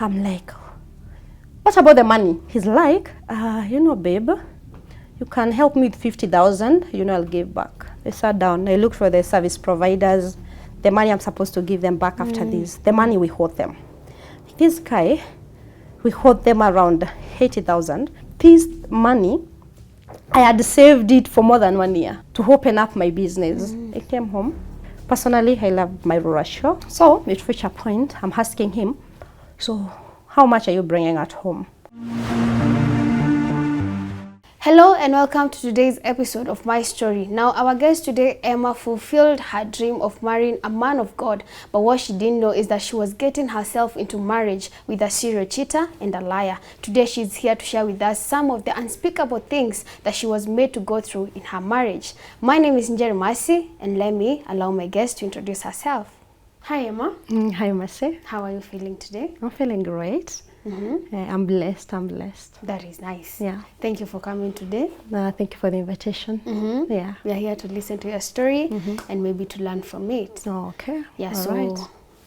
I'm like, what about the money? He's like, babe, you can help me with 50,000, I'll give back. I sat down, I looked for the service providers, the money I'm supposed to give them back after this, the money we owed them. This guy, we owed them around 80,000. This money, I had saved it for more than 1 year to open up my business. I came home. Personally, I love my rural show. So it reached a point, I'm asking him, so how much are you bringing at home? Hello and welcome to today's episode of My Story. Now our guest today, Emmah, fulfilled her dream of marrying a man of God, but what she didn't know is that she was getting herself into marriage with a serial cheater and a liar. Today she's here to share with us some of the unspeakable things that she was made to go through in her marriage. My name is Njeri Mercy, and let me allow my guest to introduce herself. Hi Emmah. Hi Mercy. How are you feeling today? I'm feeling great. I'm blessed. That is nice. Yeah. Thank you for coming today. Thank you for the invitation. Yeah. We are here to listen to your story and maybe to learn from it. Okay. Yeah, so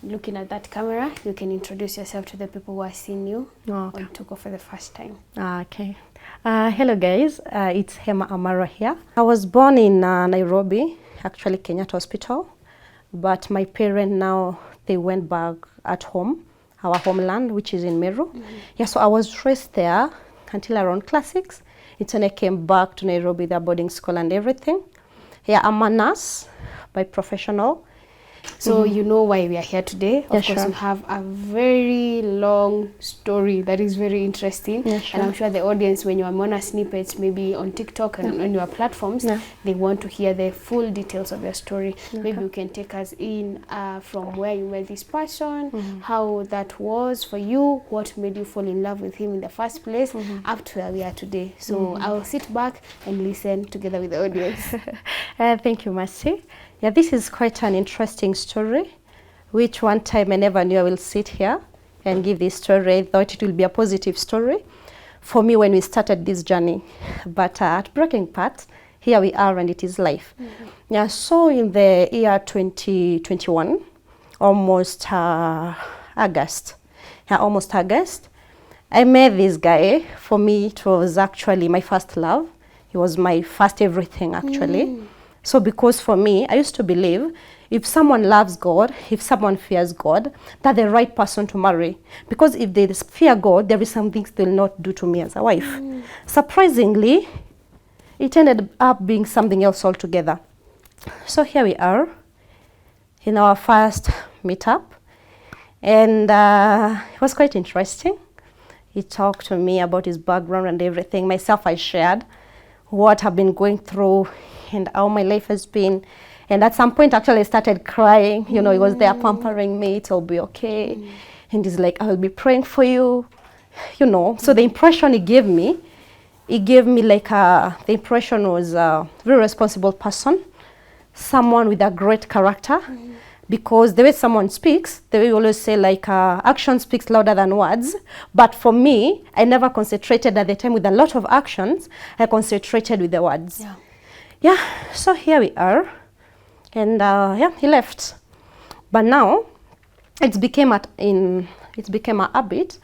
looking at that camera, you can introduce yourself to the people who are seeing you on Tuko for the first time. Okay. Hello guys, it's Amara here. I was born in Nairobi, actually Kenyatta Hospital, but my parents now, they went back at home, our homeland, which is in Meru. Yeah, so I was raised there until around class 6. It's when I came back to Nairobi, the boarding school and everything. Yeah, I'm a nurse by professional. So you know why we are here today. Of course, we have a very long story that is very interesting. And I'm sure the audience, when you are on snippets, maybe on TikTok and on your platforms, they want to hear the full details of your story. Maybe you can take us in from where you met this person, how that was for you, what made you fall in love with him in the first place, up to where we are today. So I will sit back and listen together with the audience. Thank you, Mercy. Yeah, this is quite an interesting story, which one time I never knew I will sit here and give this story. I thought it will be a positive story for me when we started this journey. But at breaking part, here we are and it is life. Yeah, so in the year 2021, almost August, I met this guy. For me, it was actually my first love. He was my first everything, actually. So because for me, I used to believe if someone loves God, if someone fears God, that's the right person to marry. Because if they fear God, there is some things they'll not do to me as a wife. Surprisingly, it ended up being something else altogether. So here we are in our first meetup. And it was quite interesting. He talked to me about his background and everything. Myself, I shared what I've been going through and how my life has been. And at some point, actually, I started crying. He was there pampering me, it'll be okay. And he's like, I will be praying for you. So the impression he gave me like the impression was a very responsible person, someone with a great character. Because the way someone speaks, the way we always say, like, action speaks louder than words. But for me, I never concentrated at the time with a lot of actions. I concentrated with the words. Yeah, so here we are. And he left. But now, it became a habit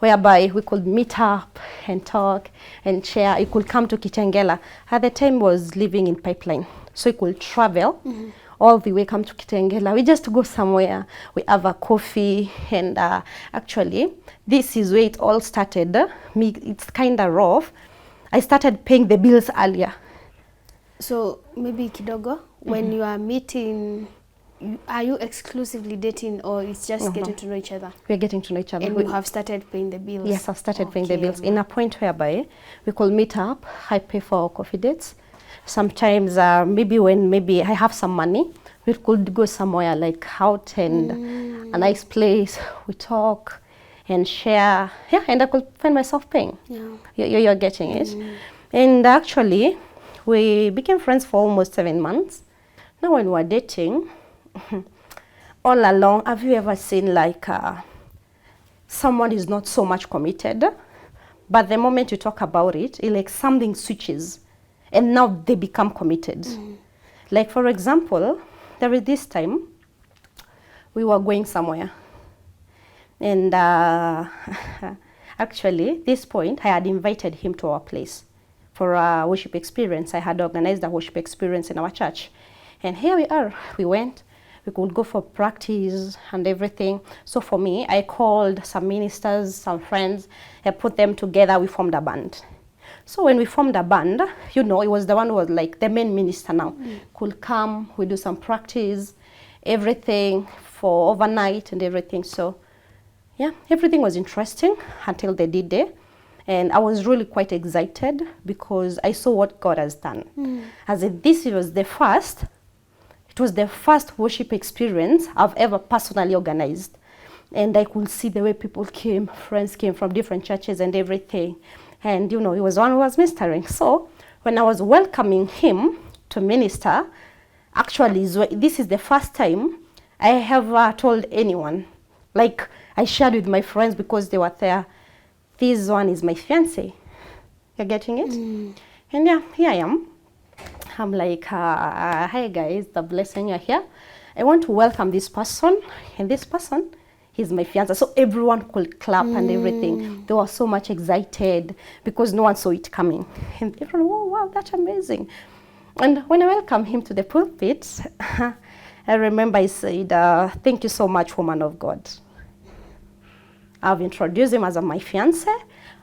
whereby we could meet up and talk and share. He could come to Kitengela. At the time, he was living in Pipeline. So he could travel. All the way come to Kitengela. We just go somewhere, we have a coffee, and actually, this is where it all started. It's kind of rough. I started paying the bills earlier. So maybe kidogo, when you are meeting, are you exclusively dating or it's just getting to know each other? We're getting to know each other. And you have started paying the bills? Yes, I've started paying the bills. In a point whereby we could meet up, I pay for our coffee dates. Sometimes maybe when I have some money, we could go somewhere like out and a nice place. We talk and share. Yeah, and I could find myself paying. You're getting it. And actually, we became friends for almost 7 months. Now when we're dating, all along, have you ever seen like someone is not so much committed, but the moment you talk about it, like something switches. And now they become committed. Like, for example, there was this time we were going somewhere. And actually, this point, I had invited him to our place for a worship experience. I had organized a worship experience in our church. And here we are. We went. We could go for practice and everything. So for me, I called some ministers, some friends. I put them together. We formed a band. So when we formed a band, you know, it was the one who was like the main minister now. Could come, we do some practice, everything for overnight and everything. So yeah, everything was interesting until the D-Day. And I was really quite excited because I saw what God has done. As if this was the first, it was the first worship experience I've ever personally organized. And I could see the way people came, friends came from different churches and everything. And, you know, he was one who was ministering. So when I was welcoming him to minister, actually, this is the first time I have told anyone. Like, I shared with my friends because they were there. This one is my fiancé. You're getting it? And yeah, here I am. I'm like, hi guys, the blessing you're here. I want to welcome this person. And this person is my fiancé. So everyone could clap and everything. They were so much excited because no one saw it coming. And everyone, oh wow, that's amazing. And when I welcomed him to the pulpit, I remember I said, thank you so much, woman of God. I've introduced him as my fiancé,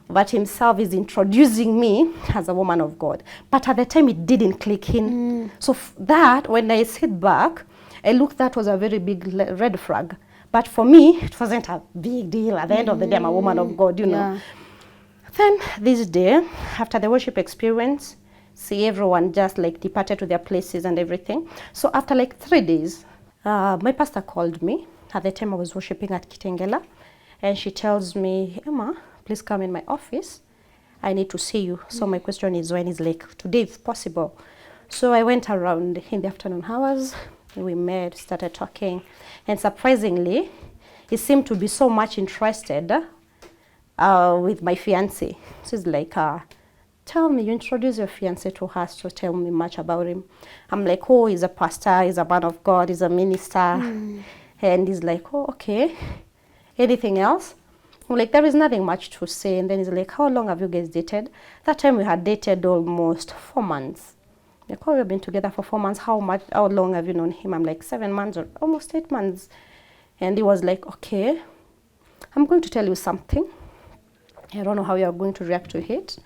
but himself is introducing me as a woman of God. But at the time, it didn't click in. So that, when I sit back, I looked, that was a very big red flag. But for me, it wasn't a big deal. At the end of the day, I'm a woman of God, you know. Then this day, after the worship experience, see everyone just like departed to their places and everything. So after like 3 days, my pastor called me. At the time, I was worshiping at Kitengela. And she tells me, Emmah, please come in my office. I need to see you. So my question is, when is like today, if possible? So I went around in the afternoon hours. We met, started talking. And surprisingly, he seemed to be so much interested with my fiancé. So he's like, tell me, you introduce your fiancé to us to tell me much about him. I'm like, oh, he's a pastor, he's a man of God, he's a minister. And he's like, oh, okay. Anything else? I'm like, there is nothing much to say. And then he's like, how long have you guys dated? That time we had dated almost 4 months. Like, oh, we've been together for 4 months. How long have you known him? I'm like, 7 months or almost 8 months. And he was like, okay, I'm going to tell you something. I don't know how you're going to react to it.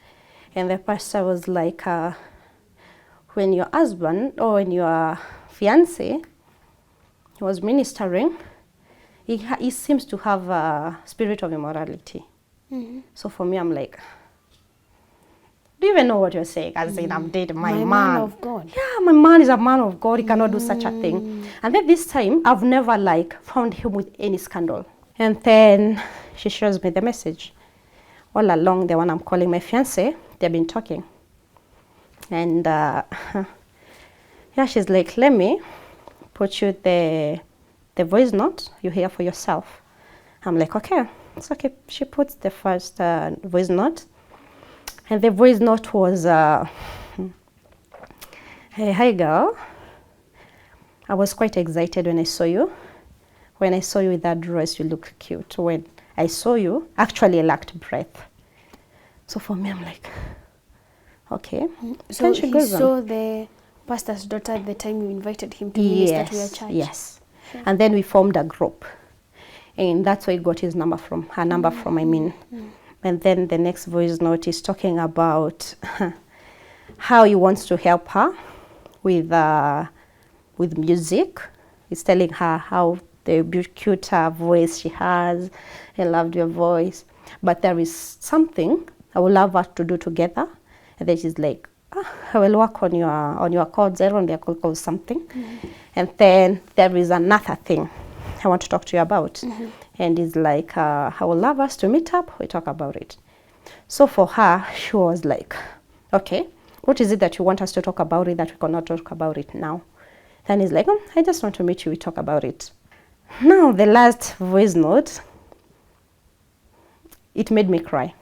And the pastor was like, when your husband or when your fiancé was ministering, he seems to have a spirit of immorality. So for me, I'm like, do you even know what you're saying? As in, I'm dating my man of God. Yeah, my man is a man of God. He cannot do such a thing. And then this time, I've never like found him with any scandal. And then she shows me the message. All along, the one I'm calling my fiancé, they've been talking. And yeah, she's like, let me put you the voice note, you hear for yourself. I'm like, okay, it's okay. She puts the first voice note. And the voice note was, hey, hi girl. I was quite excited when I saw you. When I saw you with that dress, you look cute. When I saw you, actually I lacked breath. So for me, I'm like, okay. So he saw the pastor's daughter at the time you invited him to minister to your church? Yes. And then we formed a group. And that's where he got his number from, her number from, I mean. And then the next voice note is talking about how he wants to help her with music. He's telling her how the cute voice she has. I loved your voice. But there is something I would love us to do together. And then she's like, I will work on your chords. I don't know, call something. And then there is another thing I want to talk to you about. And it's like, I would love us to meet up. We talk about it. So for her, she was like, okay, what is it that you want us to talk about it that we cannot talk about it now? Then he's like, I just want to meet you. We talk about it. Now, the last voice note, it made me cry.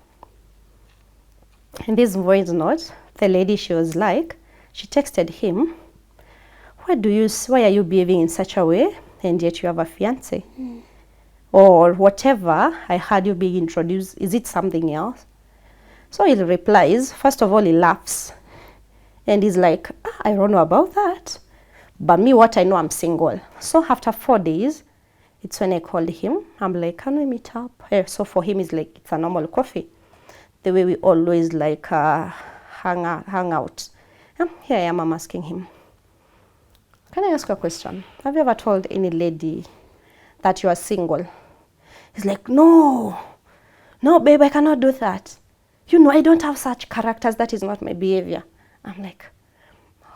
In this voice note, the lady, she was like, she texted him, why are you behaving in such a way and yet you have a fiancé? or whatever I heard you being introduced, is it something else? So he replies, first of all, he laughs. And he's like, I don't know about that. But me, what I know, I'm single. So after 4 days, it's when I called him. I'm like, can we meet up? So for him, it's like, it's a normal coffee. The way we always like hang out. Here I am, I'm asking him, can I ask you a question? Have you ever told any lady that you are single? He's like, no, babe, I cannot do that. You know, I don't have such characters. That is not my behavior. I'm like,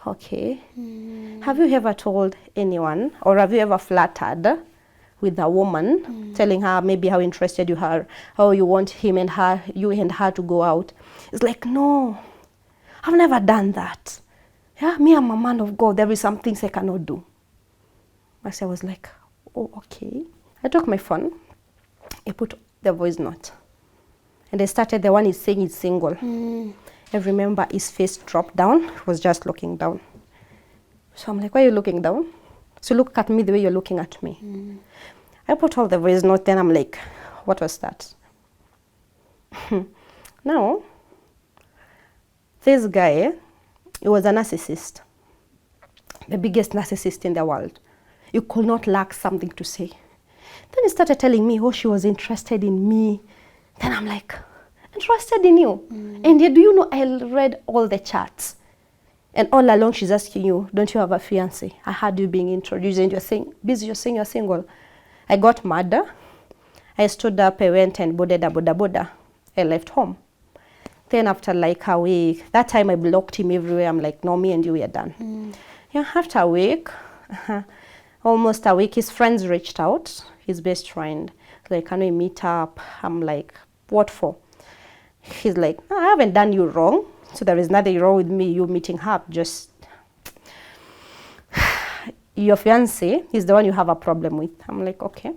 okay. Have you ever told anyone, or have you ever flattered with a woman, telling her maybe how interested you are, how you want you and her to go out? It's like, no, I've never done that. Yeah, me, I'm a man of God. There is some things I cannot do. I was like, oh, okay. I took my phone, I put the voice note, and I started the one he's saying he's single. I remember his face dropped down. He was just looking down. So I'm like, why are you looking down? So look at me the way you're looking at me. I put all the voice note, then I'm like, what was that? Now, this guy, he was a narcissist. The biggest narcissist in the world. You could not lack something to say. Then he started telling me, oh, she was interested in me. Then I'm like, interested in you? And do you know, I read all the chats. And all along she's asking you, don't you have a fiancé? I heard you being introduced and you're saying you're single. I got mad. I stood up, I went and boarded a boda. I left home. Then after like a week, that time I blocked him everywhere. I'm like, no, me and you, we are done. Yeah, after a week, almost a week, his friends reached out, his best friend. Like, can we meet up? I'm like, what for? He's like, I haven't done you wrong, so there is nothing wrong with me, you meeting up, just your fiancé is the one you have a problem with. I'm like, okay.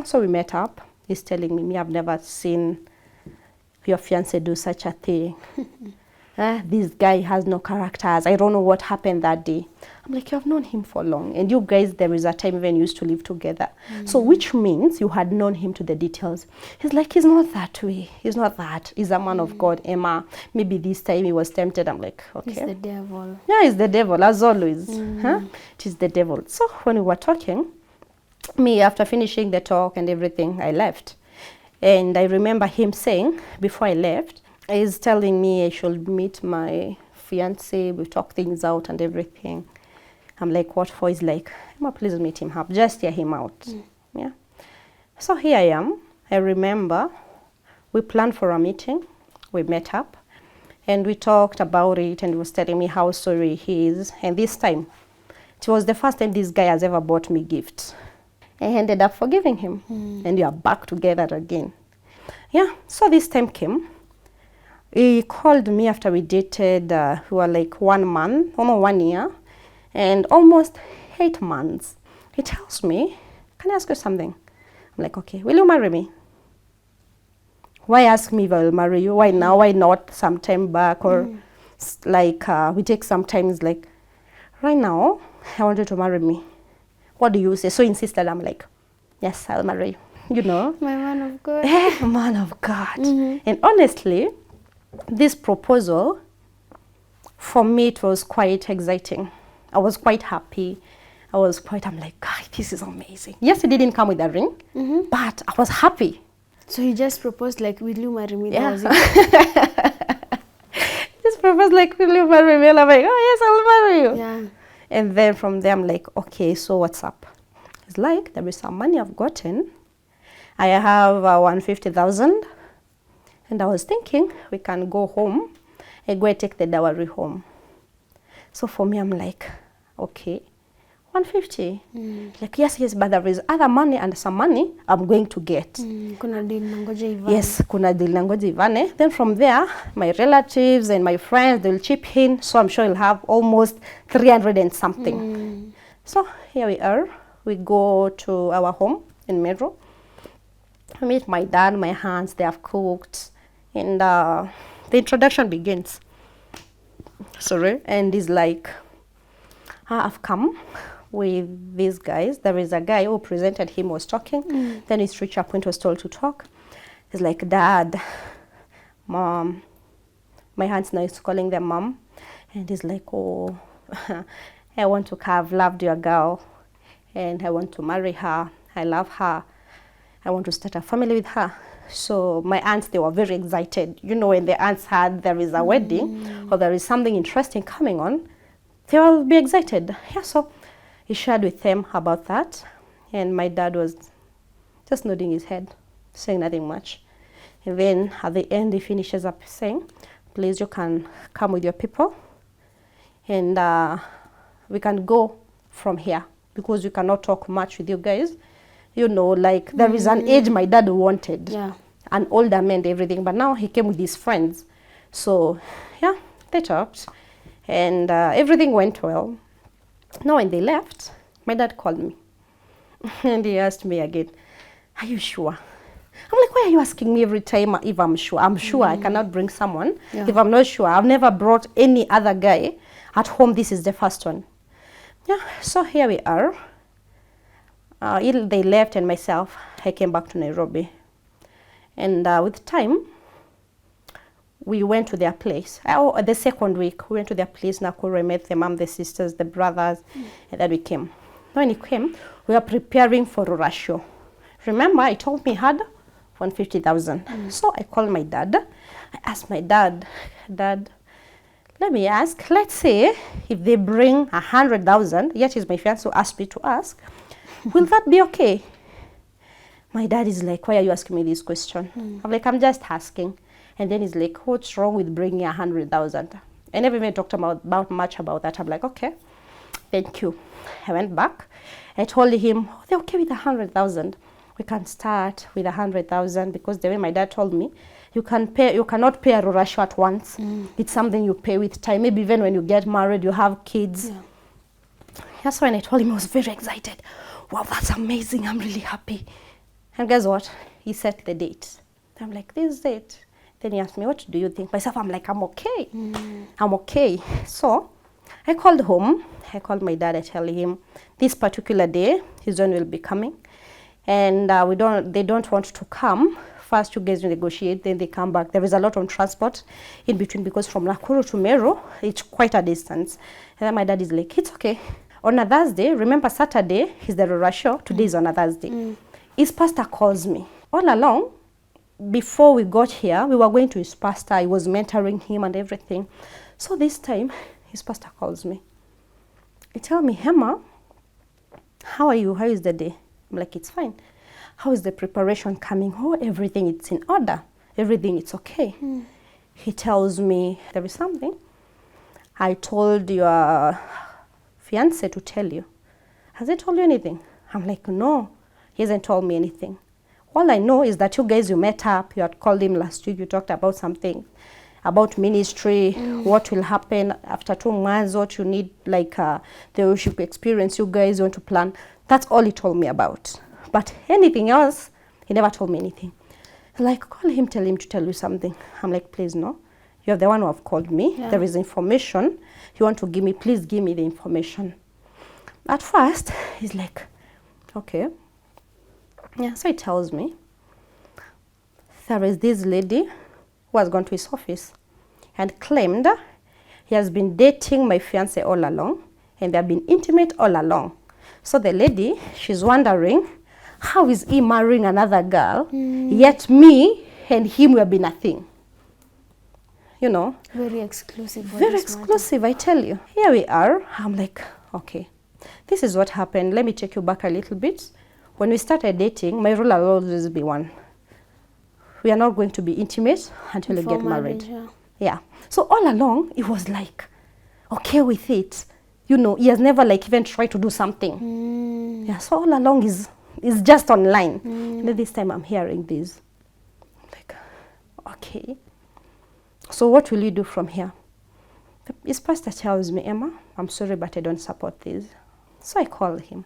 So we met up. He's telling me, I've never seen your fiancé do such a thing. This guy has no characters. I don't know what happened that day. I'm like, you have known him for long. And you guys, there is a time even you used to live together. So which means you had known him to the details. He's like, he's not that way. He's not that. He's a man of God, Emmah. Maybe this time he was tempted. I'm like, okay. He's the devil. Yeah, he's the devil, as always. It is the devil. So when we were talking, me, after finishing the talk and everything, I left. And I remember him saying, before I left, he's telling me I should meet my fiancé, we talk things out and everything. I'm like, what for? He's like, Emmah, please meet him up, just hear him out. Yeah. So here I am. I remember we planned for a meeting, we met up, and we talked about it, and he was telling me how sorry he is. And this time, it was the first time this guy has ever bought me gifts. I ended up forgiving him, and we are back together again. Yeah, so this time came. He called me after we dated, we were like 1 month, almost 1 year, and almost 8 months. He tells me, can I ask you something? I'm like, okay, will you marry me? Why ask me if I will marry you? Why now? Why not some time back? Or like, we take sometimes like, right now, I want you to marry me. What do you say? So insisted, I'm like, yes, I'll marry you. You know? My man of God. Man of God. And honestly, this proposal, for me, it was quite exciting. I was quite happy. I'm like, God, this is amazing. Yes, it didn't come with a ring, but I was happy. So he just proposed like, will you marry me? Yeah. That was it. Just proposed like, will you marry me? And I'm like, oh yes, I'll marry you. Yeah. And then from there, I'm like, okay, so what's up? It's like, there is some money I've gotten. I have 150,000. And I was thinking, we can go home and go and take the dowry home. So for me, I'm like, okay, 150. Like, yes, but there is other money and some money I'm going to get. Kuna deal nangoja Yvonne. Yes, kuna deal nangoja Yvonne. Then from there, my relatives and my friends, they'll chip in. So I'm sure I'll have almost 300 and something. So here we are. We go to our home in Metro. I meet my dad, my aunts, they have cooked. And the introduction begins. Sorry. And he's like, I've come. with these guys. There is a guy who presented him, was talking. Then his reached a point, was told to talk. He's like, Dad, Mom. My aunt now is calling them Mom. And he's like, oh, I want to have loved your girl. And I want to marry her. I love her. I want to start a family with her. So my aunts, they were very excited. You know, when the aunts heard there is a wedding or there is something interesting coming on, they will be excited. Yeah, so he shared with them about that. And my dad was just nodding his head, saying nothing much. And then at the end, he finishes up saying, please, you can come with your people. And we can go from here because we cannot talk much with you guys. You know, like there is an age my dad wanted, an older man and everything, but now he came with his friends. So, yeah, they talked and everything went well. Now when they left, my dad called me and he asked me again, are you sure? I'm like, why are you asking me every time if I'm sure? I'm sure I cannot bring someone if I'm not sure. I've never brought any other guy at home. This is the first one. Yeah, so here we are. They left and myself, I came back to Nairobi. And with time, we went to their place. The second week, we went to their place, Nakuru. I met the mom, the sisters, the brothers, and then we came. When he came, we were preparing for a ratio. Remember, I told me he had 150,000. So I called my dad. I asked my dad, Dad, let me ask, let's say if they bring 100,000, yet he's my fiancé who asked me to ask, will that be okay? My dad is like, why are you asking me this question? I'm like, I'm just asking. And then he's like, what's wrong with bringing 100,000? I never even talked about much about that. I'm like, okay, thank you. I went back. I told him, oh, they're okay with 100,000. We can start with 100,000 because the way my dad told me, you cannot pay a ratio at once. It's something you pay with time. Maybe even when you get married, you have kids. That's when I told him, I was very excited. Wow, that's amazing. I'm really happy. And guess what? He set the date. I'm like, this date. Then he asked me, what do you think? Myself, I'm like, I'm okay. I'm okay. So I called home. I called my dad. I tell him, this particular day, his son will be coming. And they don't want to come. First, you guys negotiate, then they come back. There is a lot of transport in between because from Nakuru to Meru, it's quite a distance. And then my dad is like, it's okay. On a Thursday, remember Saturday is the ratio, today is on a Thursday. His pastor calls me. All along, before we got here, we were going to his pastor. I was mentoring him and everything. So this time, his pastor calls me. He tells me, Emmah, how are you? How is the day? I'm like, it's fine. How is the preparation coming? Oh, everything is in order. Everything is okay. He tells me, there is something. I told your fiancé to tell you. Has he told you anything? I'm like, no, he hasn't told me anything. All I know is that you guys, you met up, you had called him last week, you talked about something, about ministry, what will happen after 2 months, what you need, like the worship experience you guys want to plan. That's all he told me about. But anything else, he never told me anything. Like, call him, tell him to tell you something. I'm like, please, no. You're the one who have called me. There is information you want to give me. Please give me the information. At first, he's like, okay. Yeah, so he tells me, there is this lady who has gone to his office and claimed he has been dating my fiancé all along and they have been intimate all along. So the lady, she's wondering, how is he marrying another girl, yet me and him we have been a thing? You know? Very exclusive. Very exclusive, I tell you. Here we are. I'm like, okay, this is what happened. Let me take you back a little bit. When we started dating, my rule will always be one. We are not going to be intimate until we get married. Yeah. So all along, it was like, okay with it. You know, he has never like even tried to do something. Yeah, so all along is just online. And then this time I'm hearing this. I'm like, okay. So what will you do from here? His pastor tells me, Emmah, I'm sorry, but I don't support this. So I call him.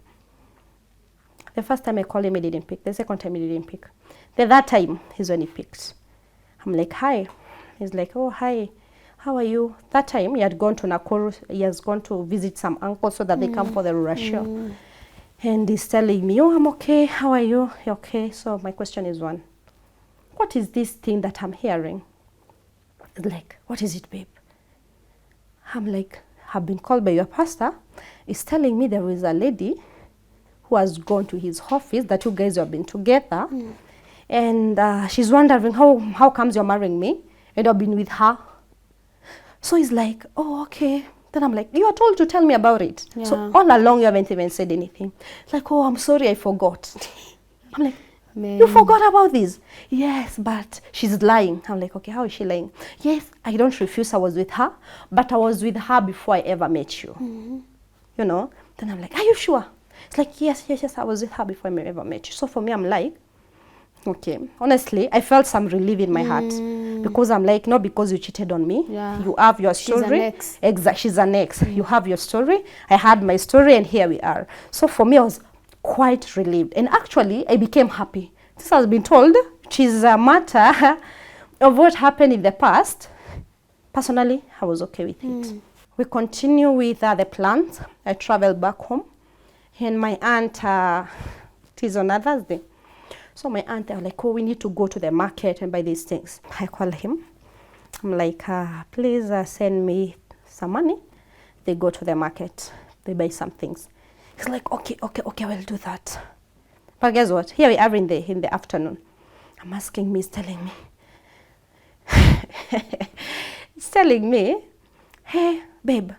The first time I called him, he didn't pick. The second time, he didn't pick. The third time is when he picked. I'm like, hi. He's like, oh, hi. how are you? That time he had gone to Nakuru, he has gone to visit some uncles so that they come for the rural show. And he's telling me, oh, I'm okay, how are you? You're okay. So my question is one, what is this thing that I'm hearing? Like, what is it, babe? I'm like, I've been called by your pastor. He's telling me there is a lady who has gone to his office, that you guys have been together. And she's wondering, how comes you're marrying me? And I've been with her. So he's like, oh, okay. Then I'm like, you are told to tell me about it. Yeah. So all along you haven't even said anything. Like, oh, I'm sorry, I forgot. I'm like, you forgot about this? Yes, but she's lying. I'm like, okay, how is she lying? Yes, I don't refuse I was with her, but I was with her before I ever met you. You know? Then I'm like, are you sure? It's like, yes, I was with her before I ever met you. So for me, I'm like, okay. Honestly, I felt some relief in my heart. Because I'm like, not because you cheated on me. Yeah. You have your story. She's an ex. Exactly, she's an ex. You have your story. I had my story, and here we are. So for me, I was quite relieved. And actually, I became happy. This has been told, which is a matter of what happened in the past. Personally, I was okay with it. We continue with the plans. I traveled back home. And my aunt, it is on a Thursday. So my aunt, they were like, oh, we need to go to the market and buy these things. I call him. I'm like, please send me some money. They go to the market. They buy some things. He's like, okay, I will do that. But guess what? Here we are in the afternoon. I'm asking me, he's telling me. He's telling me, hey, babe,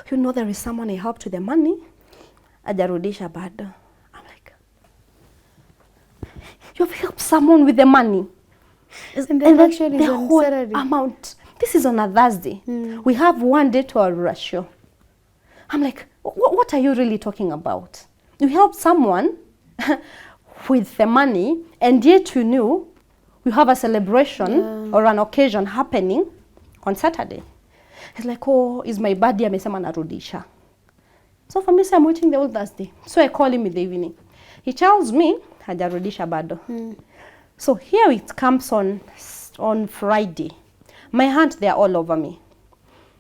you know there is someone I helped with the money. Ajarudisha bado. I'm like, you've helped someone with the money. And the whole Saturday. Amount. This is on a Thursday. We have one day to our ratio. I'm like, what are you really talking about? You helped someone with the money, and yet you knew we have a celebration or an occasion happening on Saturday. It's like, oh, is my birthday, amesema narudisha. So for me, I'm waiting the whole Thursday. So I call him in the evening. He tells me, hajarudisha bado. So here it comes on Friday. My aunt, they're all over me.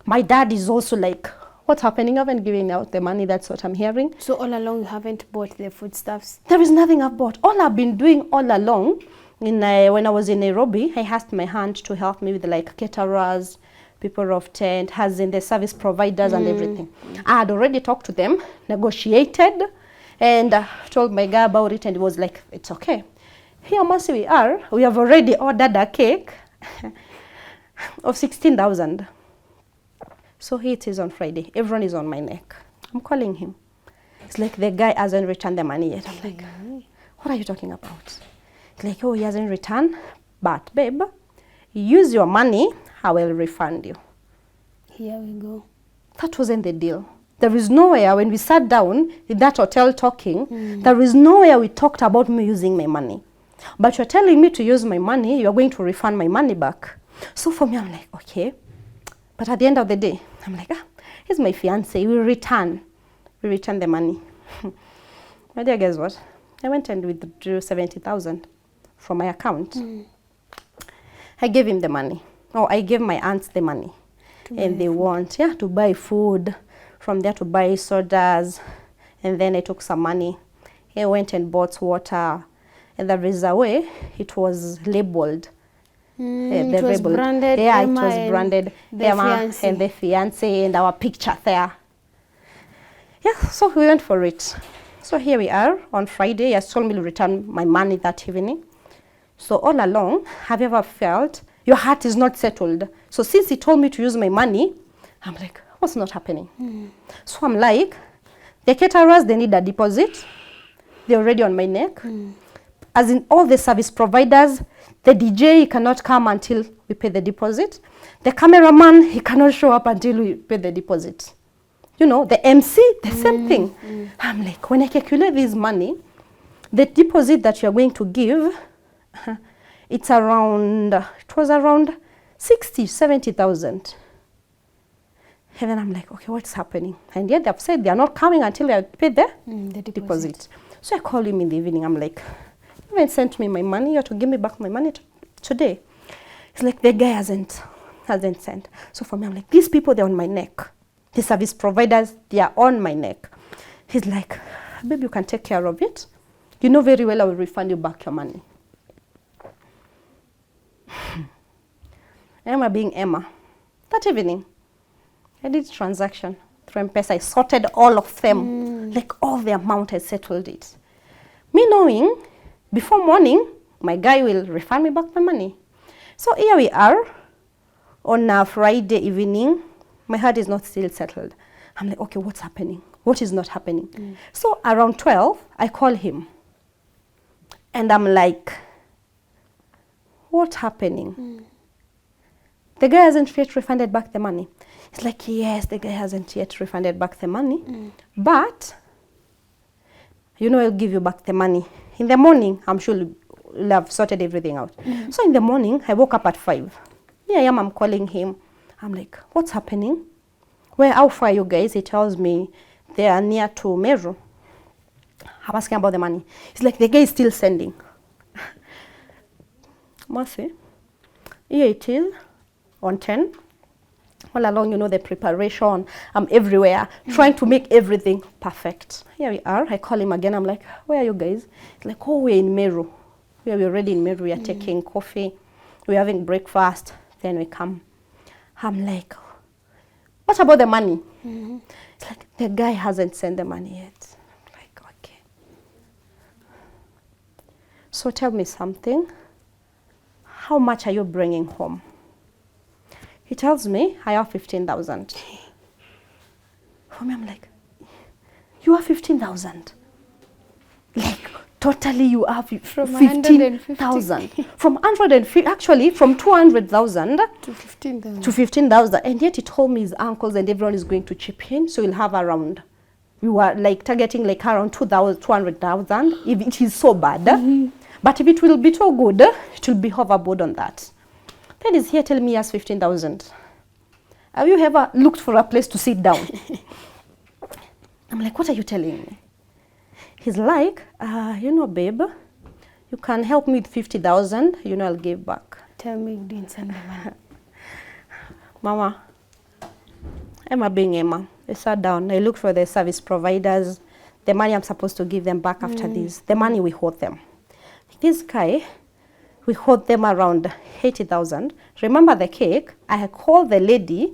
My dad is also like, what's happening? I haven't given out the money. That's what I'm hearing. So all along you haven't bought the foodstuffs? There is nothing I've bought. All I've been doing all along, when I was in Nairobi, I asked my aunt to help me with like caterers, people of tent, as in the service providers and everything. I had already talked to them, negotiated, and told my guy about it, and he was like, it's okay. Here, Mercy, we have already ordered a cake of 16,000. So here it is on Friday. Everyone is on my neck. I'm calling him. It's like the guy hasn't returned the money yet. I'm like, what are you talking about? It's like, oh, he hasn't returned. But, babe, use your money, I will refund you. Here we go. That wasn't the deal. There is nowhere, when we sat down in that hotel talking, there is nowhere we talked about me using my money. But you're telling me to use my money, you're going to refund my money back. So for me, I'm like, okay. But at the end of the day, I'm like, he's my fiancé, we return the money. My dear, guess what? I went and withdrew 70,000 from my account. I gave him the money. Oh, I gave my aunts the money. And they want, to buy food, from there to buy sodas. And then I took some money. I went and bought water. And there is a way, it was labeled. It was branded. Yeah, Emmah, it was branded. Emmah and the fiancé and our picture there. Yeah, so we went for it. So here we are on Friday. He has told me to return my money that evening. So all along, have you ever felt your heart is not settled? So since he told me to use my money, I'm like, what's not happening? So I'm like, the caterers, they need a deposit. They're already on my neck. As in all the service providers, the DJ cannot come until we pay the deposit. The cameraman, he cannot show up until we pay the deposit. You know, the MC, the same thing. I'm like, when I calculate this money, the deposit that you're going to give, it was around 60, 70,000. And then I'm like, okay, what's happening? And yet they've said they're not coming until I pay the deposit. So I call him in the evening. I'm like, you haven't sent me my money. You have to give me back my money today. It's like the guy hasn't hasn't sent. So for me, I'm like, these people, they're on my neck. The service providers, they are on my neck. He's like, babe, you can take care of it. You know very well I will refund you back your money. Emmah being Emmah. That evening, I did transaction through M-Pesa. I sorted all of them. Like all the amount, I settled it. Me knowing, before morning, my guy will refund me back my money. So here we are on a Friday evening. My heart is not still settled. I'm like, okay, what's happening? What is not happening? So around 12, I call him. And I'm like, what's happening? The guy hasn't yet refunded back the money. He's like, yes, the guy hasn't yet refunded back the money. But, you know, I'll give you back the money. In the morning, I'm sure you'll have sorted everything out. So in the morning, I woke up at 5. Here I am, I'm calling him. I'm like, what's happening? How far are you guys? He tells me they are near to Meru. I'm asking about the money. He's like, the guy is still sending. Mercy. Here it is, on 10. All along, you know, the preparation. I'm everywhere, trying to make everything perfect. Here we are. I call him again. I'm like, where are you guys? He's like, oh, we're in Meru. We're already in Meru. We are taking coffee. We're having breakfast. Then we come. I'm like, what about the money? It's like, the guy hasn't sent the money yet. I'm like, okay. So tell me something. How much are you bringing home? He tells me, I have 15,000. For me, I'm like, you have 15,000? Like, totally you have 15,000. From 150, actually, from 200,000 to 15,000. To 15,000. And yet he told me his uncles and everyone is going to chip in. So we'll have around, we were like targeting like around 200,000 if it is so bad. But if it will be too good, it will be hoverboard on that. Then he's here telling me he has 15,000. Have you ever looked for a place to sit down? I'm like, what are you telling me? He's like, you know, babe, you can help me with 50,000, you know, I'll give back. Tell me you didn't send the money. Mama, Emmah being Emmah, I sat down, I looked for the service providers, the money I'm supposed to give them back after this, the money we owed them. This guy, we owed them around 80,000. Remember the cake? I had called the lady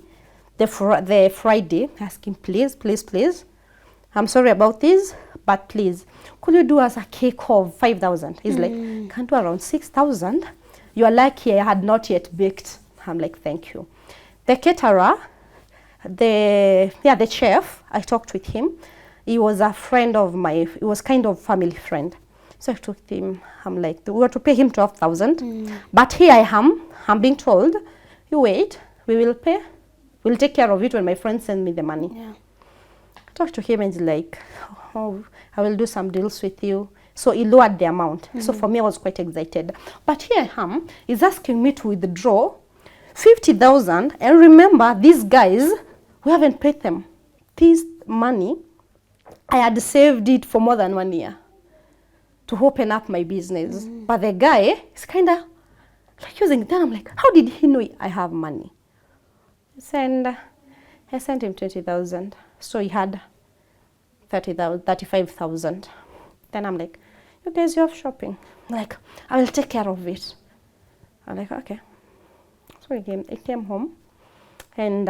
the Friday, asking, please, please, please, I'm sorry about this, but please, could you do us a cake of 5,000? He's like, can do around 6,000. You are lucky I had not yet baked. I'm like, thank you. The caterer, the chef, I talked with him. He was a friend of he was kind of family friend. So I talked to him, I'm like, we were to pay him 12,000. But here I am, I'm being told, you wait, we will pay. We'll take care of it when my friends send me the money. Yeah. I talked to him and he's like, oh, I will do some deals with you. So he lowered the amount. So for me, I was quite excited. But here I am, he's asking me to withdraw 50,000. And remember, these guys, we haven't paid them. This money, I had saved it for more than 1 year to open up my business. But the guy is kind of like using it. Then I'm like, how did he know I have money? I sent him 20,000. So he had 35,000. Then I'm like, you guys, you have shopping. Like, I will take care of it. I'm like, okay. So I came home. And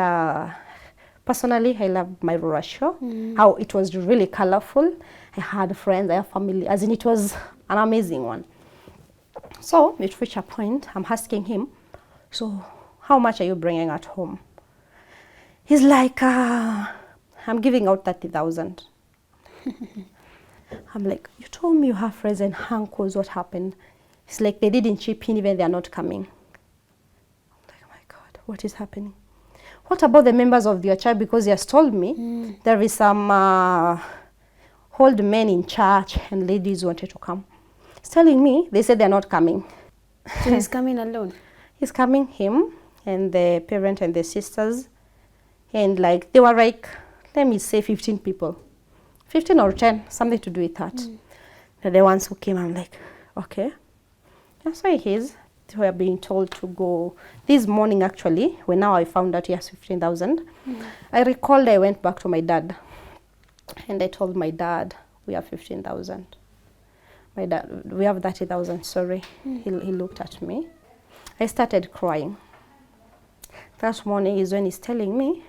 personally, I loved my rural show. How it was really colorful. I had friends, I have family. As in, it was an amazing one. So it reached a point, I'm asking him, so how much are you bringing at home? He's like, I'm giving out 30,000. I'm like, you told me you have friends and uncles, what happened? It's like they didn't chip in, even they're not coming. I'm like, oh my God, what is happening? What about the members of your church? Because he has told me there is some old men in church and ladies wanted to come. He's telling me, they said they're not coming. So he's coming alone? He's coming, him and the parent and the sisters. And like, they were like, let me say 15 people. 15 or 10, something to do with that. They're the ones who came. I'm like, okay. That's why he is. we were being told to go this morning actually, when now I found out he has 15,000. I recalled I went back to my dad and I told my dad, we have 15,000. My dad, we have 30,000, sorry. He looked at me. I started crying. That morning is when he's telling me,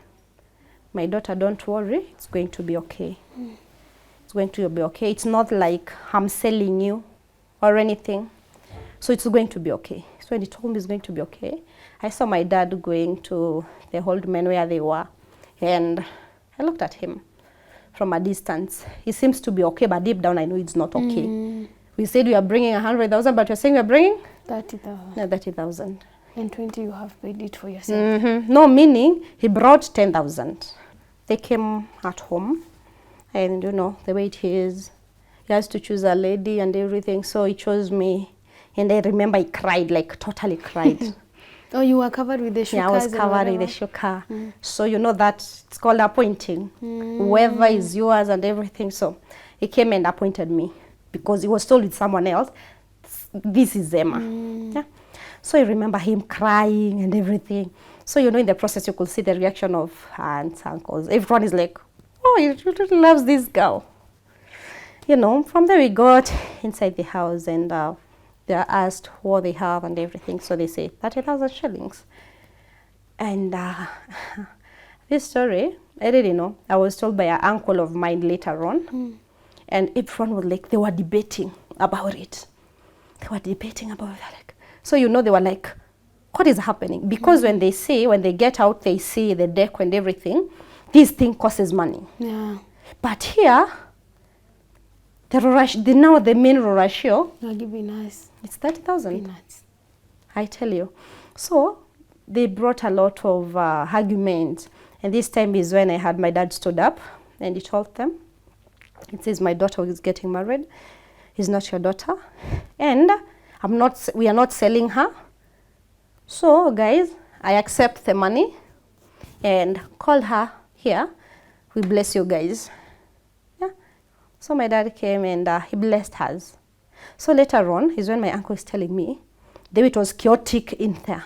my daughter, don't worry, it's going to be okay. It's going to be okay. It's not like I'm selling you or anything. So it's going to be okay. So when he told me it's going to be okay, I saw my dad going to the old men where they were. And I looked at him from a distance. He seems to be okay, but deep down I know it's not okay. We said we are bringing 100,000, but you're saying we are bringing? 30,000. No, 30,000. And 20 you have paid it for yourself. No, meaning he brought 10,000. They came at home. And you know, the way it is, he has to choose a lady and everything. So he chose me. And I remember he cried, like totally cried. Oh, you were covered with the shukas? Yeah, I was covered with the shuka. So you know that it's called appointing. Whoever is yours and everything. So he came and appointed me because he was told with someone else, this is Emmah. Yeah. So I remember him crying and everything. So you know, in the process, you could see the reaction of aunts, uncles. Everyone is like, oh, he really loves this girl. You know, from there we got inside the house and they are asked what they have and everything. So they say 30,000 shillings. And this story, I didn't know. I was told by an uncle of mine later on. And everyone was like, they were debating about it. They were debating about it. Like, so you know, they were like, what is happening? Because when they get out, they see the deck and everything. This thing costs money. Yeah. But here, the main ratio, it's 30,000. I tell you. So they brought a lot of arguments. And this time is when I had my dad stood up and he told them, it says my daughter is getting married. It's not your daughter. And we are not selling her. So guys, I accept the money and called her here. We bless you guys. Yeah. So my dad came and he blessed us. So later on is when my uncle is telling me that it was chaotic in there.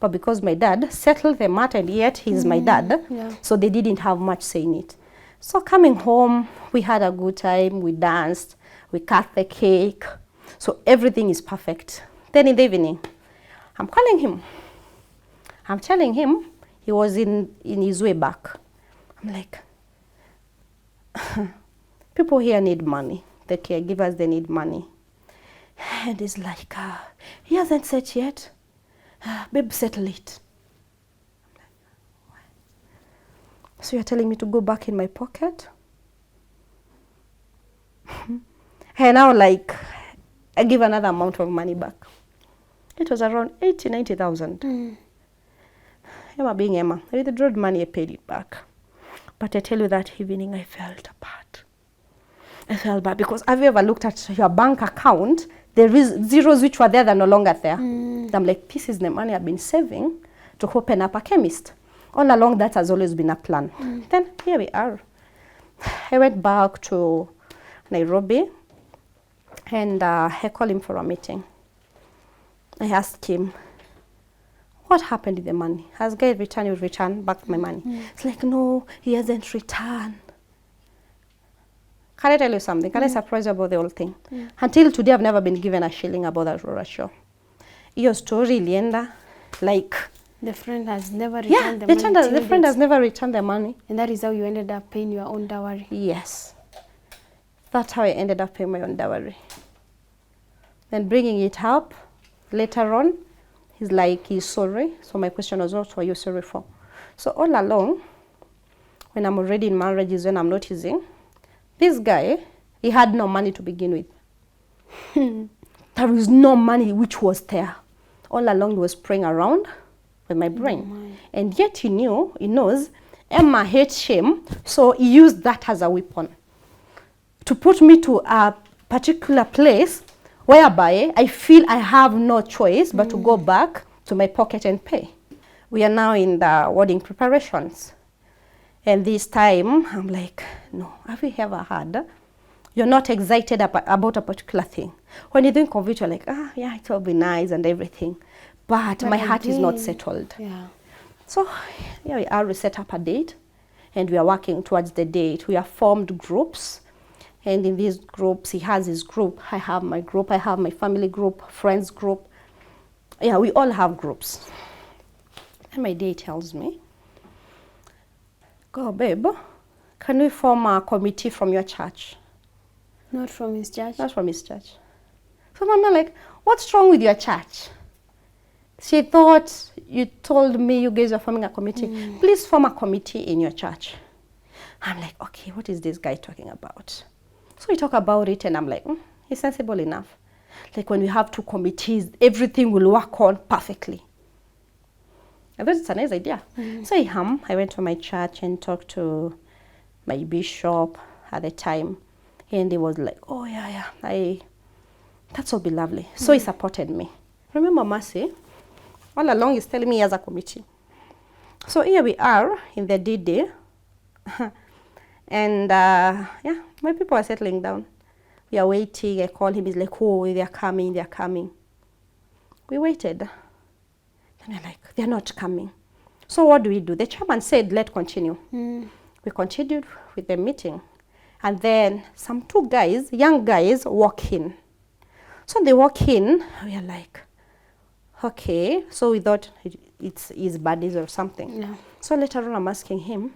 But because my dad settled the matter and yet he's my dad, so they didn't have much say in it. So coming home, we had a good time. We danced. We cut the cake. So everything is perfect. Then in the evening, I'm calling him. I'm telling him he was in his way back. I'm like, people here need money. The caregivers, they need money. And he's like, he hasn't said yet. Babe, settle it. I'm like, what? So you're telling me to go back in my pocket? And now, like, I give another amount of money back. It was around 90,000. Emmah being Emmah, I withdrew money, I paid it back. But I tell you that evening, I felt bad. I felt bad because have you ever looked at your bank account? There is zeros which were there, they're no longer there. I'm like, this is the money I've been saving to open up a chemist. All along, that has always been a plan. Then here we are. I went back to Nairobi and I called him for a meeting. I asked him, what happened to the money? Has guy returned, you return back my money? It's like, no, he hasn't returned. Can I tell you something? Can I surprise you about the whole thing? Until today, I've never been given a shilling about that Rora show. Your story, Lienda, like... The friend has never returned the money. The friend has never returned the money. And that is how you ended up paying your own dowry? Yes. That's how I ended up paying my own dowry. Then bringing it up, later on, he's like, he's sorry. So my question was, what were you sorry for? So all along, when I'm already in marriage is when I'm noticing, this guy, he had no money to begin with. There is no money which was there. All along he was praying around with my brain. And yet he knows, Emmah hates shame, so he used that as a weapon to put me to a particular place whereby I feel I have no choice but to go back to my pocket and pay. We are now in the wedding preparations. And this time, I'm like, no, have you ever had? You're not excited about a particular thing. When you think of it, you're like, yeah, it will be nice and everything. But my heart is not settled. Yeah. So here we set up a date, and we are working towards the date. We have formed groups, and in these groups, he has his group. I have my group. I have my family group, friends group. Yeah, we all have groups. And my date tells me, go, babe, can we form a committee from your church? Not from his church? Not from his church. So I'm like, what's wrong with your church? She thought you told me you guys are forming a committee. Please form a committee in your church. I'm like, okay, what is this guy talking about? So we talk about it, and I'm like, he's sensible enough. Like when we have 2 committees, everything will work on perfectly. I thought it's a nice idea. So I went to my church and talked to my bishop at the time. And he was like, oh, yeah, that will be lovely. So he supported me. Remember, Mercy, all along he's telling me he has a committee. So here we are in the D-Day. And my people are settling down. We are waiting. I call him. He's like, oh, they're coming. We waited. And we're like, they're not coming. So what do? The chairman said, let's continue. We continued with the meeting. And then some 2 guys, young guys, walk in. So they walk in, we are like, okay. So we thought it's his buddies or something. Yeah. So later on I'm asking him,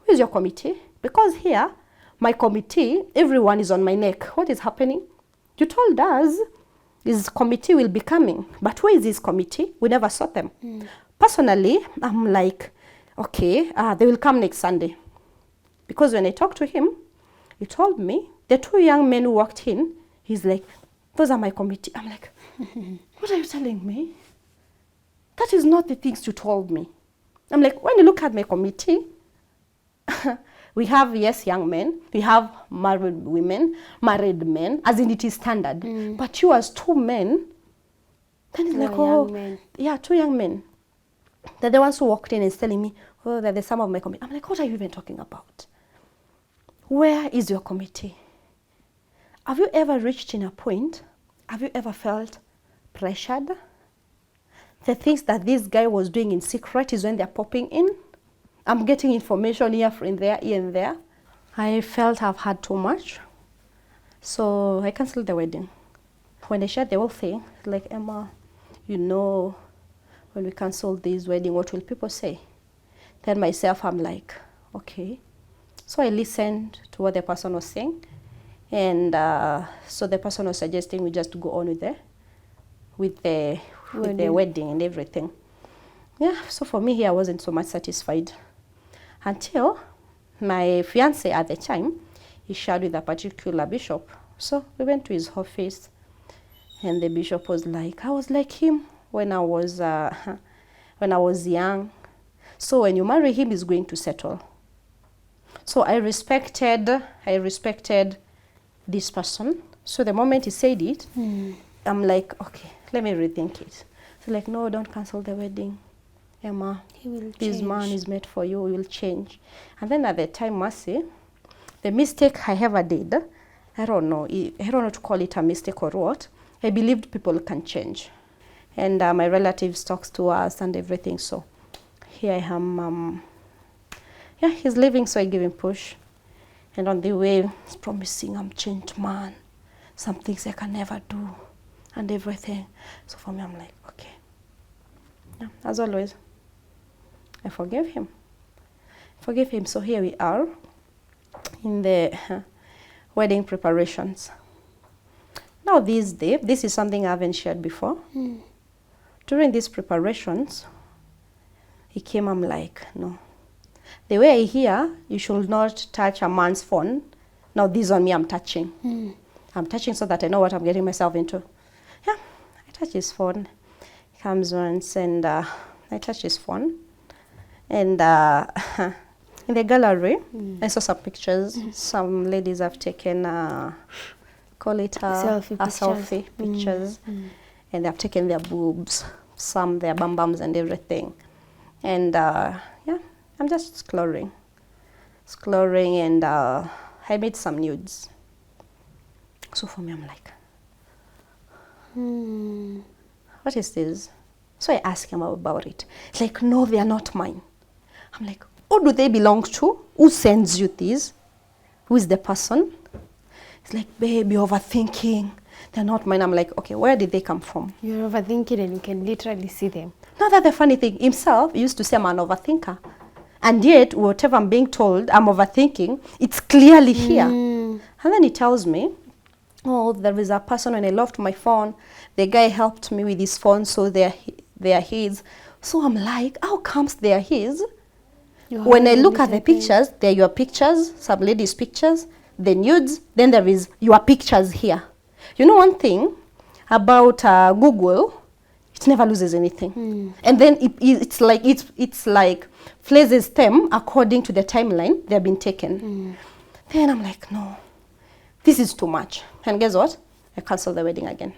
where's your committee? Because here, my committee, everyone is on my neck. What is happening? You told us his committee will be coming. But where is his committee? We never saw them. Personally, I'm like, okay, they will come next Sunday. Because when I talked to him, he told me, the 2 young men who walked in, he's like, those are my committee. I'm like, what are you telling me? That is not the things you told me. I'm like, when you look at my committee, we have, yes, young men. We have married women, married men, as in it is standard. But you as 2 men, then it's like, young men. Yeah, 2 young men. They're the ones who walked in and telling me, oh, they're the sum of my committee. I'm like, what are you even talking about? Where is your committee? Have you ever reached in a point? Have you ever felt pressured? The things that this guy was doing in secret is when they're popping in. I'm getting information here and there. I felt I've had too much. So I canceled the wedding. When they shared the whole thing, like, Emmah, when we cancel this wedding, what will people say? Then myself, I'm like, okay. So I listened to what the person was saying. And so the person was suggesting we just go on with the wedding and everything. Yeah, so for me here, I wasn't so much satisfied. Until my fiancé at the time, he shared with a particular bishop. So we went to his office, and the bishop was like, I was like him when I was young. So when you marry him, he's going to settle. So I respected this person. So the moment he said it, I'm like, okay, let me rethink it. So like, no, don't cancel the wedding. Emmah, this man is made for you, he will change. And then at the time, Mercy, the mistake I ever did, I don't know to call it a mistake or what, I believed people can change. And my relatives talks to us and everything, so here I am, he's leaving, so I give him push. And on the way, he's promising I'm changed man, some things I can never do, and everything. So for me, I'm like, okay. Yeah, as always, I forgave him. So here we are in the wedding preparations. Now this is something I haven't shared before. During these preparations, he came, I'm like, no. The way I hear, you should not touch a man's phone. Now this on me, I'm touching. I'm touching so that I know what I'm getting myself into. Yeah, I touch his phone. He comes once and I touch his phone. And in the gallery, I saw some pictures. Some ladies have taken, call it selfie pictures. And they have taken their boobs, some their bum-bums and everything. And I'm just scrolling and I made some nudes. So for me, I'm like, What is this? So I asked him about it. It's like, no, they are not mine. I'm like, who do they belong to? Who sends you these? Who is the person? It's like, babe, you're overthinking. They're not mine. I'm like, okay, where did they come from? You're overthinking and you can literally see them. Now that's the funny thing. Himself used to say I'm an overthinker. And yet, whatever I'm being told, I'm overthinking, it's clearly here. And then he tells me, oh, there is a person when I lost my phone. The guy helped me with his phone, so they are his. So I'm like, how comes they are his? When I look at the pictures, they're your pictures, some ladies' pictures, the nudes, then there is your pictures here. You know one thing about Google, it never loses anything. And then it's like places them according to the timeline they have been taken. Then I'm like, no, this is too much. And guess what? I canceled the wedding again.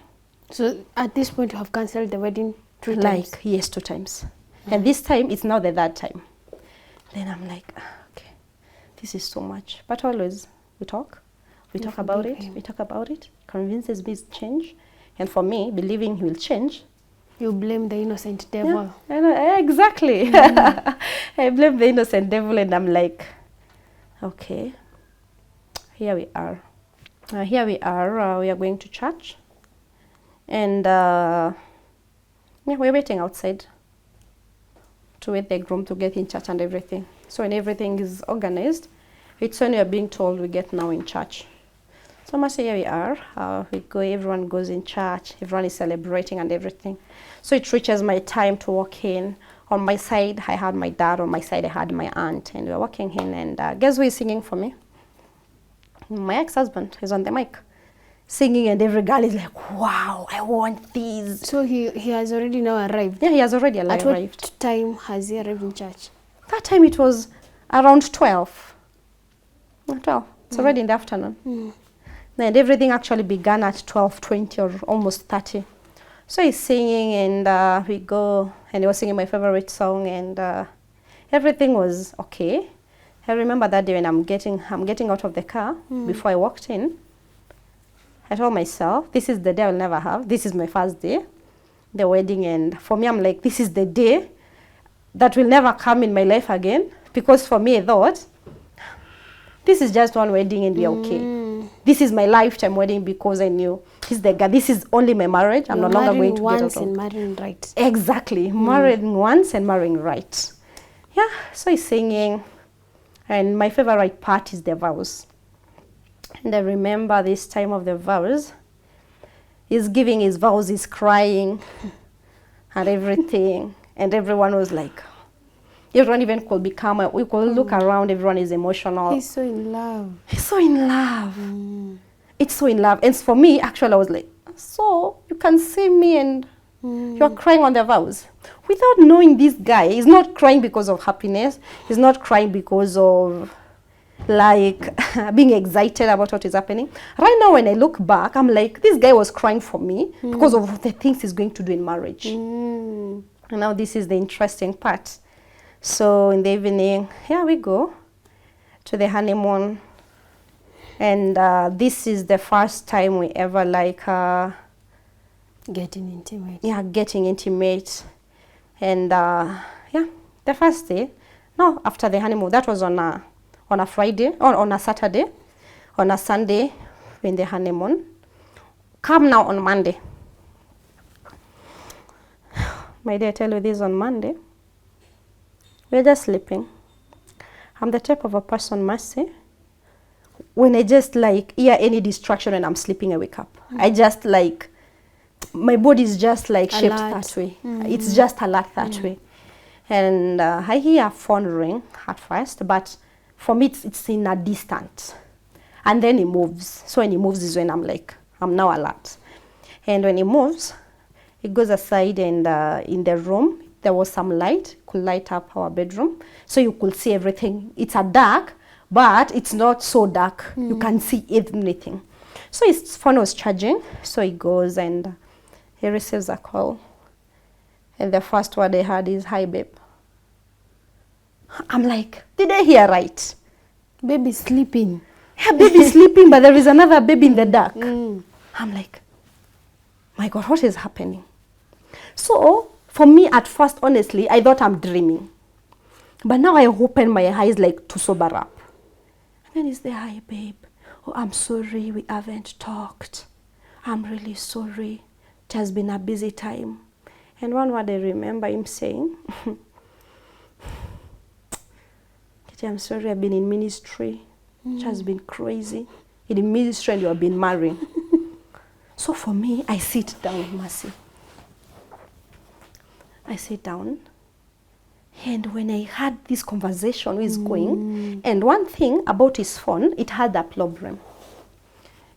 So at this point, you have cancelled the wedding 3 times? Yes, 2 times. And this time, it's now the 3rd time. Then I'm like, okay, this is too much. But always, we talk. We talk about it. We talk about it. Convinces me to change. And for me, believing he will change. You blame the innocent devil. Yeah, I know, exactly. I blame the innocent devil, and I'm like, okay, here we are. We are going to church. And we're waiting outside to wait the groom to get in church and everything. So when everything is organized, it's when we are being told we get now in church. So I must say, here we are. We go, everyone goes in church, everyone is celebrating and everything. So it reaches my time to walk in. On my side, I had my dad. On my side, I had my aunt. And we were walking in, and guess who is singing for me? My ex-husband is on the mic, singing, and every girl is like, wow, I want these. So he has already now arrived? Yeah, he has already arrived. At what time has he arrived in church? That time it was around 12. 12. It's already in the afternoon. And everything actually began at 12:20 or almost 30. So he's singing, and we go, and he was singing my favorite song, and everything was okay. I remember that day when I'm getting out of the car, before I walked in, I told myself, this is the day I'll never have. This is my first day, the wedding. And for me, I'm like, this is the day that will never come in my life again. Because for me, I thought, this is just one wedding and we're okay. This is my lifetime wedding, because I knew he's the guy. This is only my marriage. I'm no longer going to get out of. Marrying once and marrying right. Exactly. Marrying once and marrying right. Yeah, so he's singing. And my favorite part is the vows. And I remember this time of the vows. He's giving his vows, he's crying and everything. And everyone was like, everyone even could become, we could look around, everyone is emotional. He's so in love. He's so in love. It's so in love. And for me, actually, I was like, so you can see me and you're crying on the vows. Without knowing this guy, he's not crying because of happiness. He's not crying because of like being excited about what is happening. Right now, when I look back, I'm like, this guy was crying for me because of the things he's going to do in marriage. And now this is the interesting part. So in the evening, here we go to the honeymoon. And this is the first time we ever like getting intimate. Yeah, getting intimate. And yeah, the first day, no, after the honeymoon, that was on a Friday, or on a Saturday. On a Sunday, in the honeymoon. Come now on Monday. My dear, I tell you this, on Monday, we're just sleeping. I'm the type of a person, Mercy, when I just like hear any distraction when I'm sleeping, I wake up. I just like, my body is just like shaped that way. It's just alert that way. And I hear a phone ring at first, but for me it's in a distance. And then he moves. So when he moves is when I'm like, I'm now alert. And when he moves, he goes aside, and in the room, there was some light, could light up our bedroom. So you could see everything. It's a dark, but it's not so dark. You can see everything. So his phone was charging. So he goes and he receives a call. And the first word I heard is, hi, babe. I'm like, did I hear right? Baby sleeping. Yeah, baby sleeping, but there is another baby in the dark. I'm like, My God, what is happening? So for me at first, honestly, I thought I'm dreaming. But now I open my eyes like to sober up. And then he's there, hi babe. Oh, I'm sorry, we haven't talked. I'm really sorry. It has been a busy time. And one word I remember him saying, I'm sorry, I've been in ministry. It has been crazy. In ministry and you have been married. So for me, I sit down, Mercy. I sit down. And when I had this conversation with going, and one thing about his phone, it had a problem.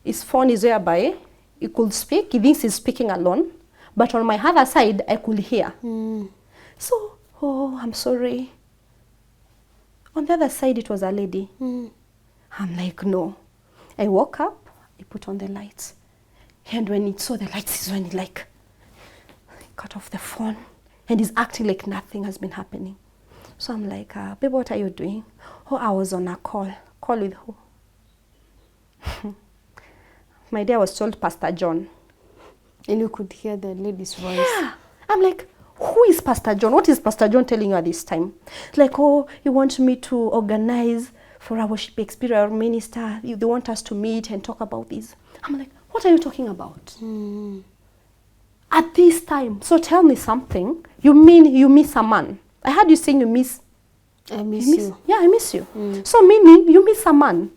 His phone is whereby he could speak, he thinks he's speaking alone, but on my other side, I could hear. So, oh, I'm sorry. On the other side, it was a lady. I'm like, no. I woke up, I put on the lights. And when it saw the lights is when it like cut off the phone. And he's acting like nothing has been happening. So I'm like, babe, what are you doing? Oh, I was on a call. Call with who? My dear was told Pastor John. And you could hear the lady's voice. Yeah. I'm like, who is Pastor John? What is Pastor John telling you at this time? Like, oh, you want me to organize for our worship experience, our minister. They want us to meet and talk about this. I'm like, what are you talking about? At this time. So tell me something. You mean you miss a man? I heard you saying you miss. I miss you. Yeah, I miss you. So meaning you miss a man.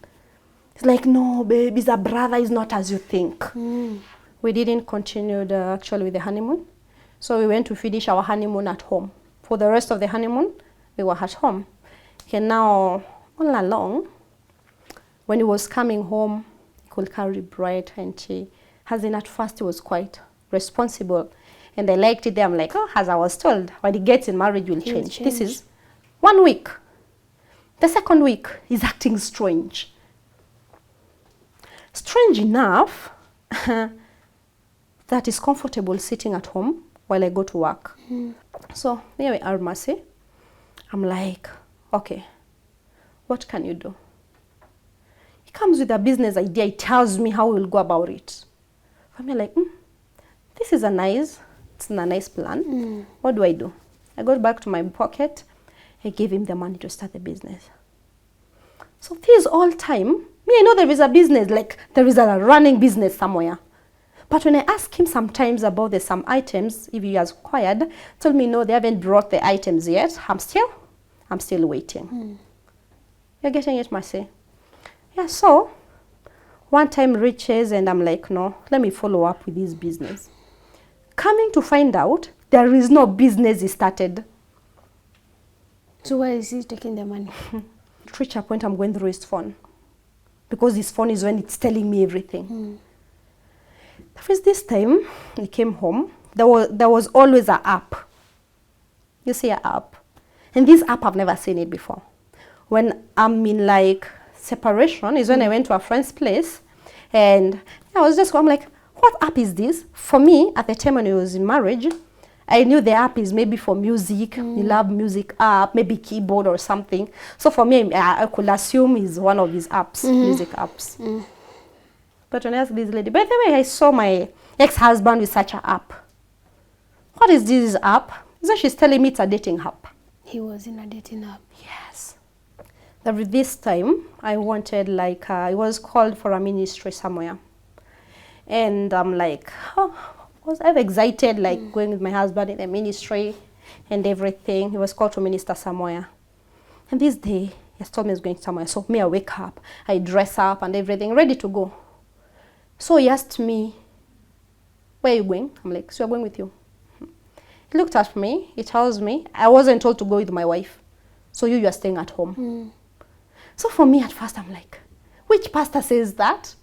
It's like, no, babe, he's a brother, is not as you think. We didn't continue actually with the honeymoon. So we went to finish our honeymoon at home. For the rest of the honeymoon, we were at home. And now, all along, when he was coming home, he could carry bread and tea. As in at first, he was quite responsible. And I liked it there. I'm like, oh, as I was told, when he gets in marriage, will change. This is 1 week. The second week, he's acting strange. Strange enough that he's comfortable sitting at home while I go to work. So here we are, Mercy. I'm like, okay, what can you do? He comes with a business idea. He tells me how we'll go about it. I'm like, this is it's a nice plan. What do? I go back to my pocket. I gave him the money to start the business. So this all time, I know there is a business, like there is a running business somewhere. But when I ask him sometimes about some items, if he has acquired, told me, no, they haven't brought the items yet. I'm still waiting. You're getting it, Mercy? Yeah, so one time reaches and I'm like, no, let me follow up with this business. Coming to find out, there is no business he started. So why is he taking the money? To reach a point, I'm going through his phone. Because his phone is when it's telling me everything. The first this time, he came home, there was always an app. You see an app. And this app, I've never seen it before. When I'm in like separation, is when I went to a friend's place. And I'm like, what app is this? For me, at the time when I was in marriage, I knew the app is maybe for music. You love music app, maybe keyboard or something. So for me, I could assume it's one of these apps, music apps. But when I asked this lady, by the way, I saw my ex-husband with such an app. What is this app? So she's telling me it's a dating app. He was in a dating app. Yes. This time, I wanted I was called for a ministry somewhere. And I'm like, was I excited, going with my husband in the ministry and everything. He was called to minister somewhere. And this day, he told me he was going somewhere. So I wake up, I dress up and everything, ready to go. So he asked me, where are you going? I'm like, so I'm going with you. He looked at me, he tells me, I wasn't told to go with my wife. So you are staying at home. So for me at first, I'm like, which pastor says that?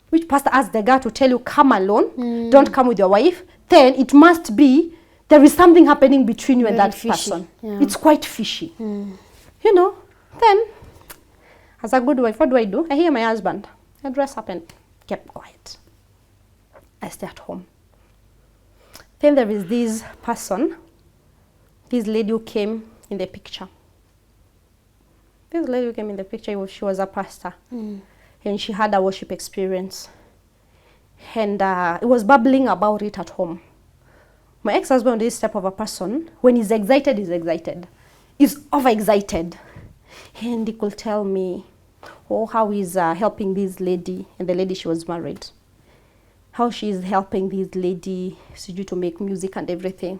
Which pastor asks the guy to tell you, come alone, don't come with your wife? Then it must be, there is something happening between you and that person. Yeah. It's quite fishy. You know, then, as a good wife, what do? I hear my husband. I dress up and kept quiet. I stay at home. Then there is this person, this lady who came in the picture. This lady who came in the picture, she was a pastor. And she had a worship experience. And it was bubbling about it at home. My ex-husband is this type of a person. When he's excited, he's excited. He's overexcited. And he could tell me, oh, how he's helping this lady. And the lady, she was married. How she's helping this lady to make music and everything.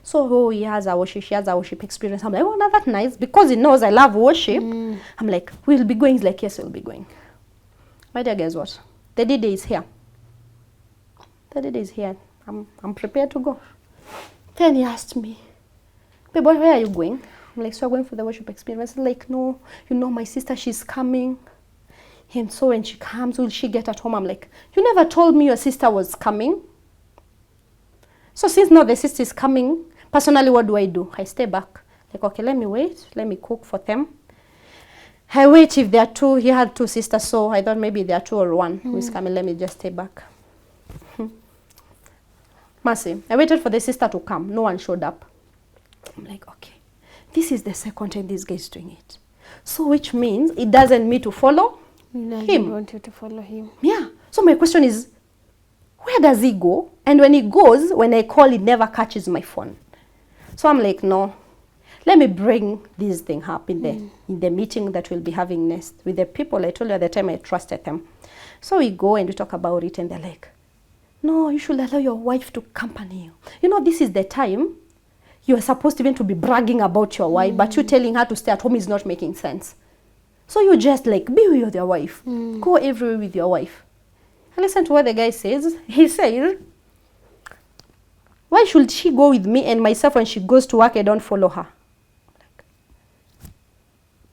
So, oh, she has a worship experience. I'm like, oh, no, that's nice. Because he knows I love worship. I'm like, we'll be going. He's like, yes, we'll be going. My dear, guess what? The day is here. The day is here. I'm prepared to go. Then he asked me, babe, where are you going? I'm like, so I'm going for the worship experience. I'm like, no, you know, my sister, she's coming. And so when she comes, will she get at home? I'm like, you never told me your sister was coming. So since now the sister is coming, personally, what do? I stay back. Like, okay, let me wait. Let me cook for them. I wait if there are two. He had two sisters, so I thought maybe there are two or one who is coming. Let me just stay back. Mercy. I waited for the sister to come. No one showed up. I'm like, okay. This is the second time this guy is doing it. So which means it doesn't mean to follow him. He want you to follow him. Yeah. So my question is, where does he go? And when he goes, when I call, he never catches my phone. So I'm like, no. Let me bring this thing up in the meeting that we'll be having next with the people. I told you at the time I trusted them. So we go and we talk about it, and they're like, no, you should allow your wife to accompany you. You know, this is the time you are supposed even to be bragging about your wife, but you telling her to stay at home is not making sense. So you just like, be with your wife. Go everywhere with your wife. And listen to what the guy says. He says, why should she go with me and myself when she goes to work, I don't follow her? Like,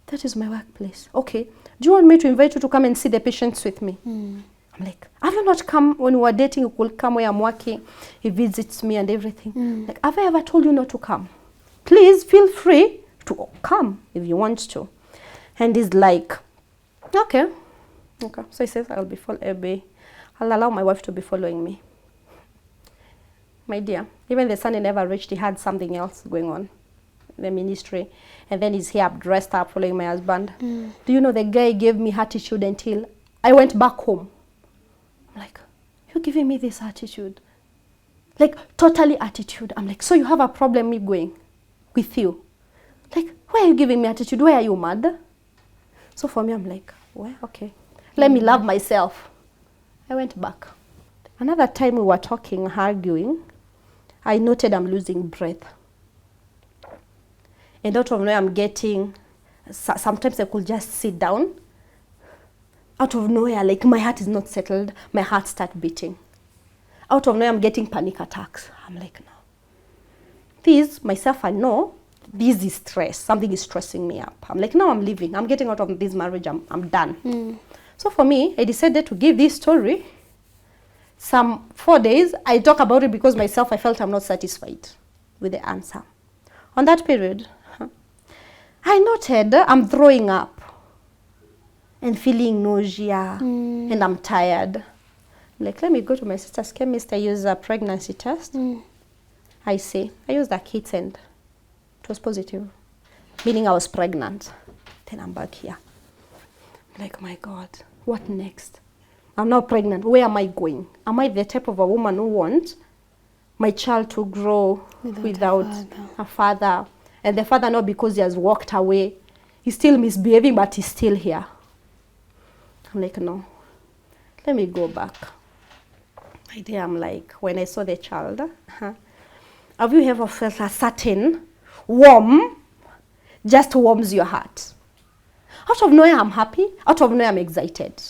that is my workplace. Okay, do you want me to invite you to come and see the patients with me? I'm like, have you not come when we were dating? You could come where I'm working. He visits me and everything. Like, have I ever told you not to come? Please feel free to come if you want to. And he's like, okay. So he says, I'll allow my wife to be following me. My dear, even the Sunday never reached. He had something else going on in the ministry. And then he's here dressed up following my husband. Do you know the guy gave me attitude until I went back home? Like, you're giving me this attitude. Like, totally attitude. I'm like, so you have a problem me going with you? Like, why are you giving me attitude? Why are you mad? So for me, I'm like, well, okay. Let me love myself. I went back. Another time we were talking, arguing, I noted I'm losing breath. And out of nowhere, I'm getting, sometimes I could just sit down. Out of nowhere, like my heart is not settled, my heart starts beating. Out of nowhere, I'm getting panic attacks. I'm like, no. This, myself, I know, this is stress. Something is stressing me up. I'm like, no, I'm leaving. I'm getting out of this marriage. I'm done. So for me, I decided to give this story some 4 days. I talk about it because myself, I felt I'm not satisfied with the answer. On that period, I noted I'm throwing up and feeling nausea, and I'm tired. Like, let me go to my sister's chemist. I use a pregnancy test. I used the kit and it was positive, meaning I was pregnant. Then I'm back here. Like, my God, what next? I'm now pregnant. Where am I going? Am I the type of a woman who wants my child to grow without a father? And the father, not because he has walked away, he's still misbehaving, but he's still here. I'm like, no, let me go back. My dear, I'm like, when I saw the child, have you ever felt a certain just warms your heart? Out of nowhere, I'm happy. Out of nowhere, I'm excited.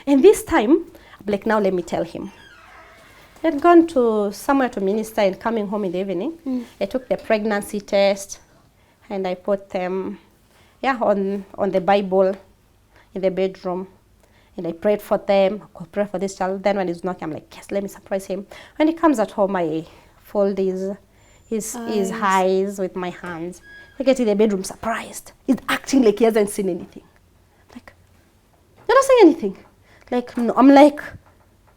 And this time, I'm like, now let me tell him. I had gone to somewhere to minister and coming home in the evening. I took the pregnancy test and I put them on the Bible in the bedroom. And I prayed for them. I could pray for this child. Then when he's knocking, I'm like, yes, let me surprise him. When he comes at home, I fold his eyes with my hands. I get in the bedroom surprised. He's acting like he hasn't seen anything. Like, you're not saying anything. Like, no, I'm like,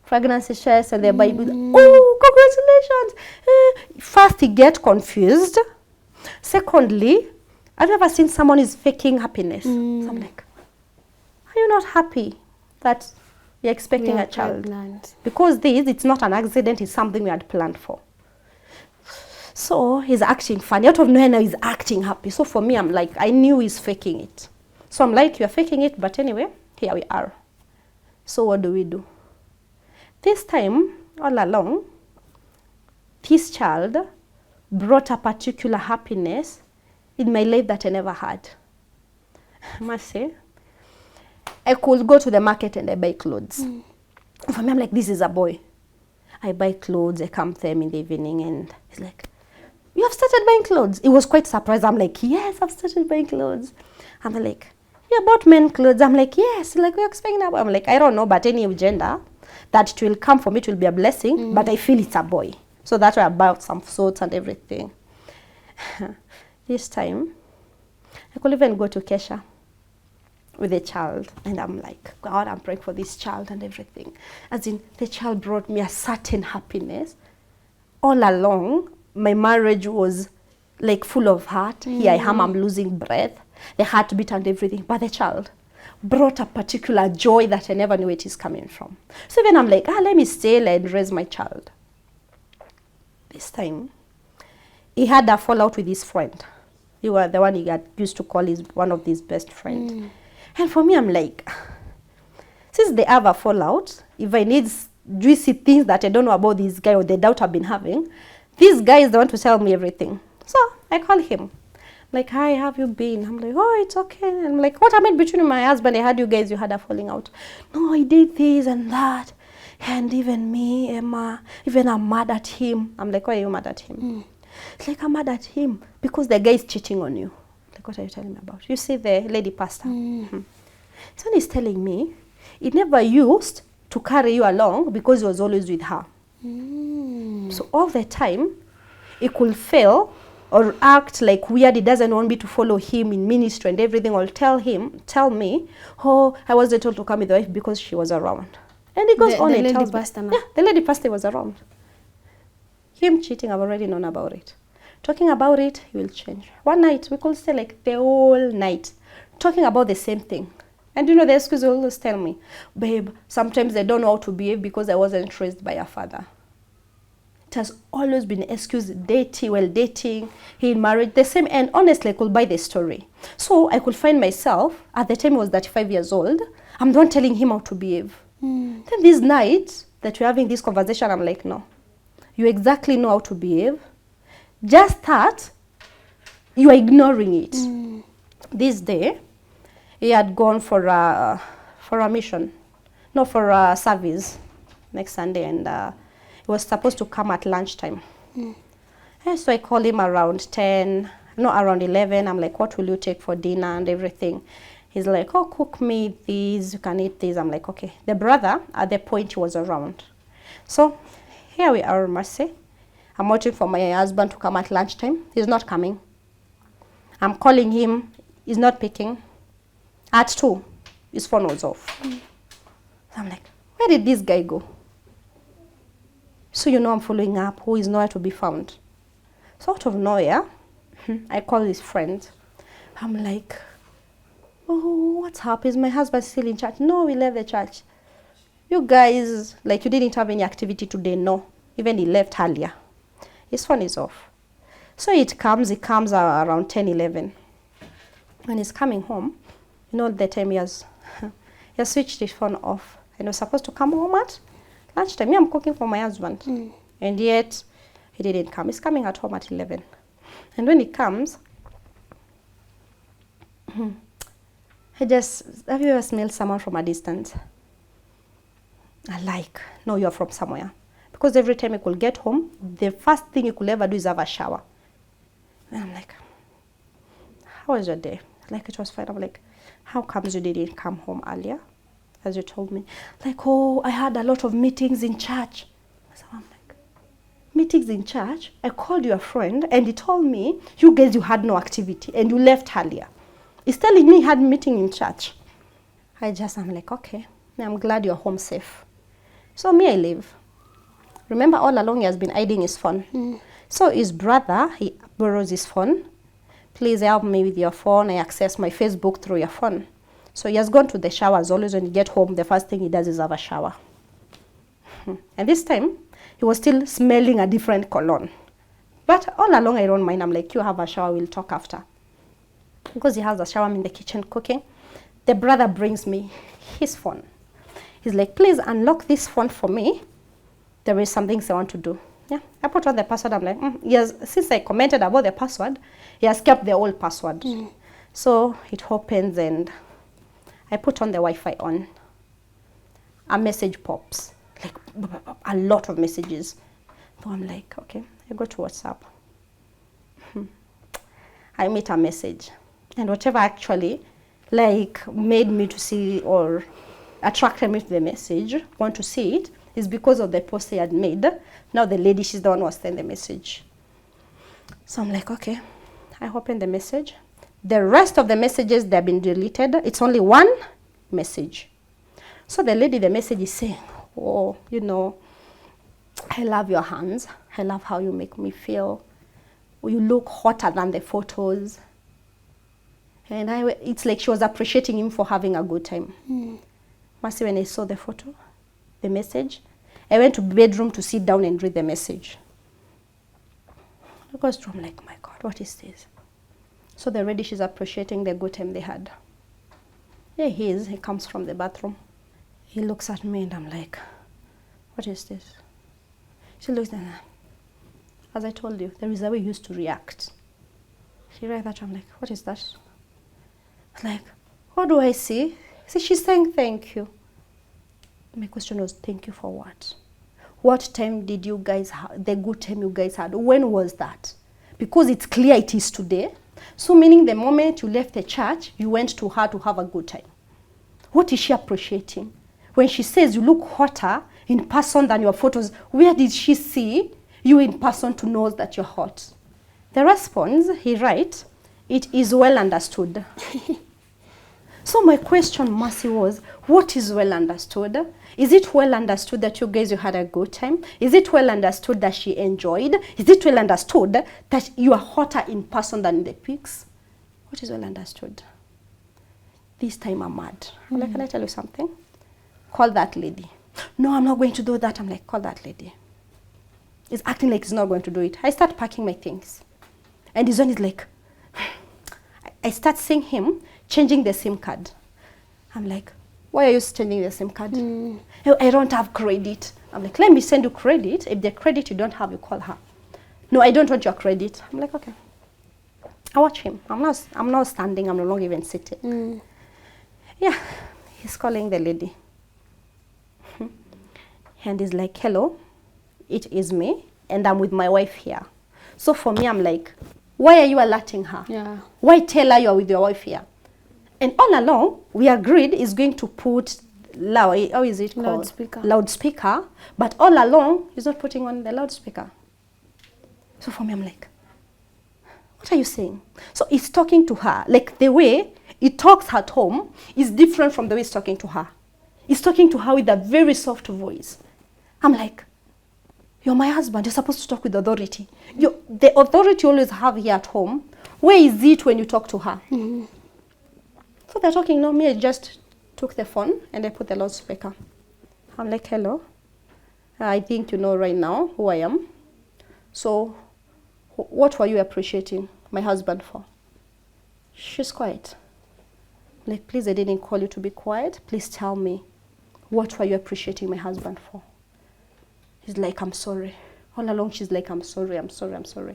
pregnancy test and the Bible. Oh, congratulations. First, he gets confused. Secondly, I've never seen someone is faking happiness. So I'm like, are you not happy that We're expecting a child. Because it's not an accident, it's something we had planned for. So he's acting funny. Out of nowhere now he's acting happy. So for me, I'm like, I knew he's faking it. So I'm like, you're faking it, but anyway, here we are. So what do we do? This time, all along, this child brought a particular happiness in my life that I never had. I must say, I could go to the market and I buy clothes. For me, I'm like, this is a boy. I buy clothes, I come to him in the evening, and he's like, you have started buying clothes? He was quite surprised. I'm like, yes, I've started buying clothes. I'm like, you bought men clothes? I'm like, yes. He's like, we're expecting that. I'm like, I don't know, but any gender that it will come for me, it will be a blessing, but I feel it's a boy. So that's why I bought some suits and everything. This time, I could even go to Kesha with a child, and I'm like, God, I'm praying for this child and everything. As in, the child brought me a certain happiness. All along, my marriage was like full of hurt. Here I am, I'm losing breath, the heartbeat and everything. But the child brought a particular joy that I never knew it is coming from. So then I'm like, let me stay and raise my child. This time, he had a fallout with his friend. He was the one he had used to call one of his best friends. And for me, I'm like, since they have a fallout, if I need juicy things that I don't know about this guy or the doubt I've been having, this guy is the one to tell me everything. So I call him. I'm like, hi, how have you been? I'm like, oh, it's okay. And I'm like, what happened between my husband? I heard you guys, you had a falling out. No, I did this and that. And even me, Emmah, even I'm mad at him. I'm like, why are you mad at him? It's like, I'm mad at him because the guy is cheating on you. Like, what are you telling me about? You see the lady pastor. So he's telling me, he never used to carry you along because he was always with her. So all the time, he could fail or act like weird. He doesn't want me to follow him in ministry and everything. Or tell me, oh, I wasn't told to come with the wife because she was around. And he goes on and tells me. Yeah, the lady pastor was around. Him cheating, I've already known about it. Talking about it, he will change. One night, we could stay like the whole night talking about the same thing. And you know, the excuse will always tell me, babe, sometimes I don't know how to behave because I wasn't raised by a father. It has always been an excuse, dating, he married, the same. And honestly, I could buy the story. So I could find myself, at the time I was 35 years old, I'm the one telling him how to behave. Then this night that we're having this conversation, I'm like, no, you exactly know how to behave. Just that you are ignoring it. This day, he had gone for a mission, no, for a service next Sunday, and he was supposed to come at lunchtime. And so I called him around 11. I'm like, what will you take for dinner and everything? He's like, oh, cook me these, you can eat these. I'm like, okay. The brother, at the point, he was around. So here we are, Mercy. I'm waiting for my husband to come at lunchtime. He's not coming. I'm calling him. He's not picking. At 2, his phone was off. So I'm like, where did this guy go? So you know I'm following up, who is nowhere to be found. So out of nowhere, I call his friend. I'm like, oh, what's up? Is my husband still in church? No, we left the church. You guys, like, you didn't have any activity today? No. Even he left earlier. His phone is off. So he comes around 10, 11. When he's coming home, you know, the time he has switched his phone off. And was supposed to come home at lunchtime. I'm cooking for my husband. And yet, he didn't come. He's coming at home at 11. And when he comes, have you ever smelled someone from a distance? I like, no, you're from somewhere. Because every time he could get home, the first thing he could ever do is have a shower. And I'm like, how was your day? Like, it was fine. I'm like, how comes you didn't come home earlier, as you told me? Like, oh, I had a lot of meetings in church. So I'm like, meetings in church? I called your friend and he told me, you guys, you had no activity and you left earlier. He's telling me he had a meeting in church. I'm like, okay, I'm glad you're home safe. So me, I leave. Remember, all along he has been hiding his phone. So his brother, he borrows his phone. Please help me with your phone. I access my Facebook through your phone. So he has gone to the shower as always. When he get home, the first thing he does is have a shower. And this time, he was still smelling a different cologne. But all along, I don't mind. I'm like, you have a shower, we'll talk after. Because he has a shower, I'm in the kitchen cooking. The brother brings me his phone. He's like, please unlock this phone for me. There is some things I want to do. Yeah, I put on the password. I'm like, yes. Since I commented about the password, he has kept the old password. So it opens and I put on the Wi-Fi on. A message pops, like a lot of messages. So I'm like, okay, I go to WhatsApp. I meet a message. And whatever actually like made me to see or attracted me to the message, want to see it, is because of the post I had made. Now the lady, she's the one who was sending the message. So I'm like, okay. I open the message. The rest of the messages, they've been deleted. It's only one message. So the lady, the message is saying, oh, you know, I love your hands. I love how you make me feel. You look hotter than the photos. And it's like she was appreciating him for having a good time. Mercy, when I saw the photo, the message, I went to bedroom to sit down and read the message. I goes through, I'm like, my God, what is this? So the lady, she's appreciating the good time they had. There he is. He comes from the bathroom. He looks at me and I'm like, what is this? She looks at me. As I told you, there is a way you used to react. She read that. I'm like, what is that? I'm like, what do I see? See, she's saying thank you. My question was, thank you for what? What time did you guys have, the good time you guys had? When was that? Because it's clear it is today. So meaning the moment you left the church, you went to her to have a good time. What is she appreciating? When she says you look hotter in person than your photos, where did she see you in person to know that you're hot? The response, he writes, it is well understood. So my question, Mercy, was, what is well understood? Is it well understood that you guys, you had a good time? Is it well understood that she enjoyed? Is it well understood that you are hotter in person than in the pics? What is well understood? This time I'm mad. I'm like, can I tell you something? Call that lady. No, I'm not going to do that. I'm like, call that lady. He's acting like he's not going to do it. I start packing my things. And his one is like, I start seeing him changing the SIM card. I'm like, why are you changing the SIM card? I don't have credit. I'm like, let me send you credit. If the credit you don't have, you call her. No, I don't want your credit. I'm like, okay. I watch him. I'm not standing. I'm no longer even sitting. Yeah, he's calling the lady. And he's like, hello, it is me, and I'm with my wife here. So for me, I'm like, why are you alerting her? Yeah. Why tell her you're with your wife here? And all along, we agreed is going to put loud, how is it called? Loudspeaker. Loudspeaker. But all along, he's not putting on the loudspeaker. So for me, I'm like, what are you saying? So he's talking to her. Like the way he talks at home is different from the way he's talking to her. He's talking to her with a very soft voice. I'm like, you're my husband. You're supposed to talk with authority. The authority you always have here at home. Where is it when you talk to her? So they're talking. No, me, I just took the phone and I put the loudspeaker. I'm like, hello. I think you know right now who I am. So what were you appreciating my husband for? She's quiet. Like, please, I didn't call you to be quiet. Please tell me, what were you appreciating my husband for? He's like, I'm sorry. All along, she's like, I'm sorry, I'm sorry, I'm sorry.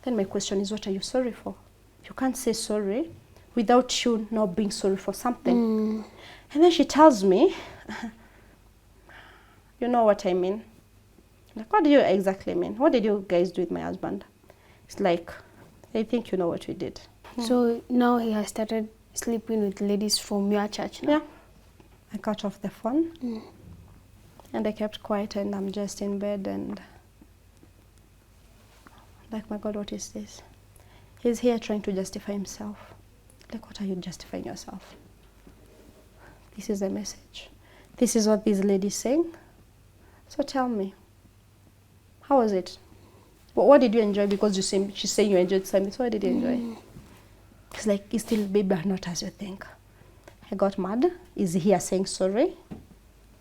Then my question is, what are you sorry for? You can't say sorry without you not being sorry for something. And then she tells me, you know what I mean? Like, what do you exactly mean? What did you guys do with my husband? It's like, I think you know what we did. So now he has started sleeping with ladies from your church now? Yeah. I cut off the phone. And I kept quiet, and I'm just in bed and like, my God, what is this? He's here trying to justify himself. Like, what are you justifying yourself? This is the message. This is what this lady's saying. So tell me, how was it? What did you enjoy? Because she's saying you enjoyed something. So what did you enjoy? It's like, it's still, baby, not as you think. I got mad. He's here saying sorry.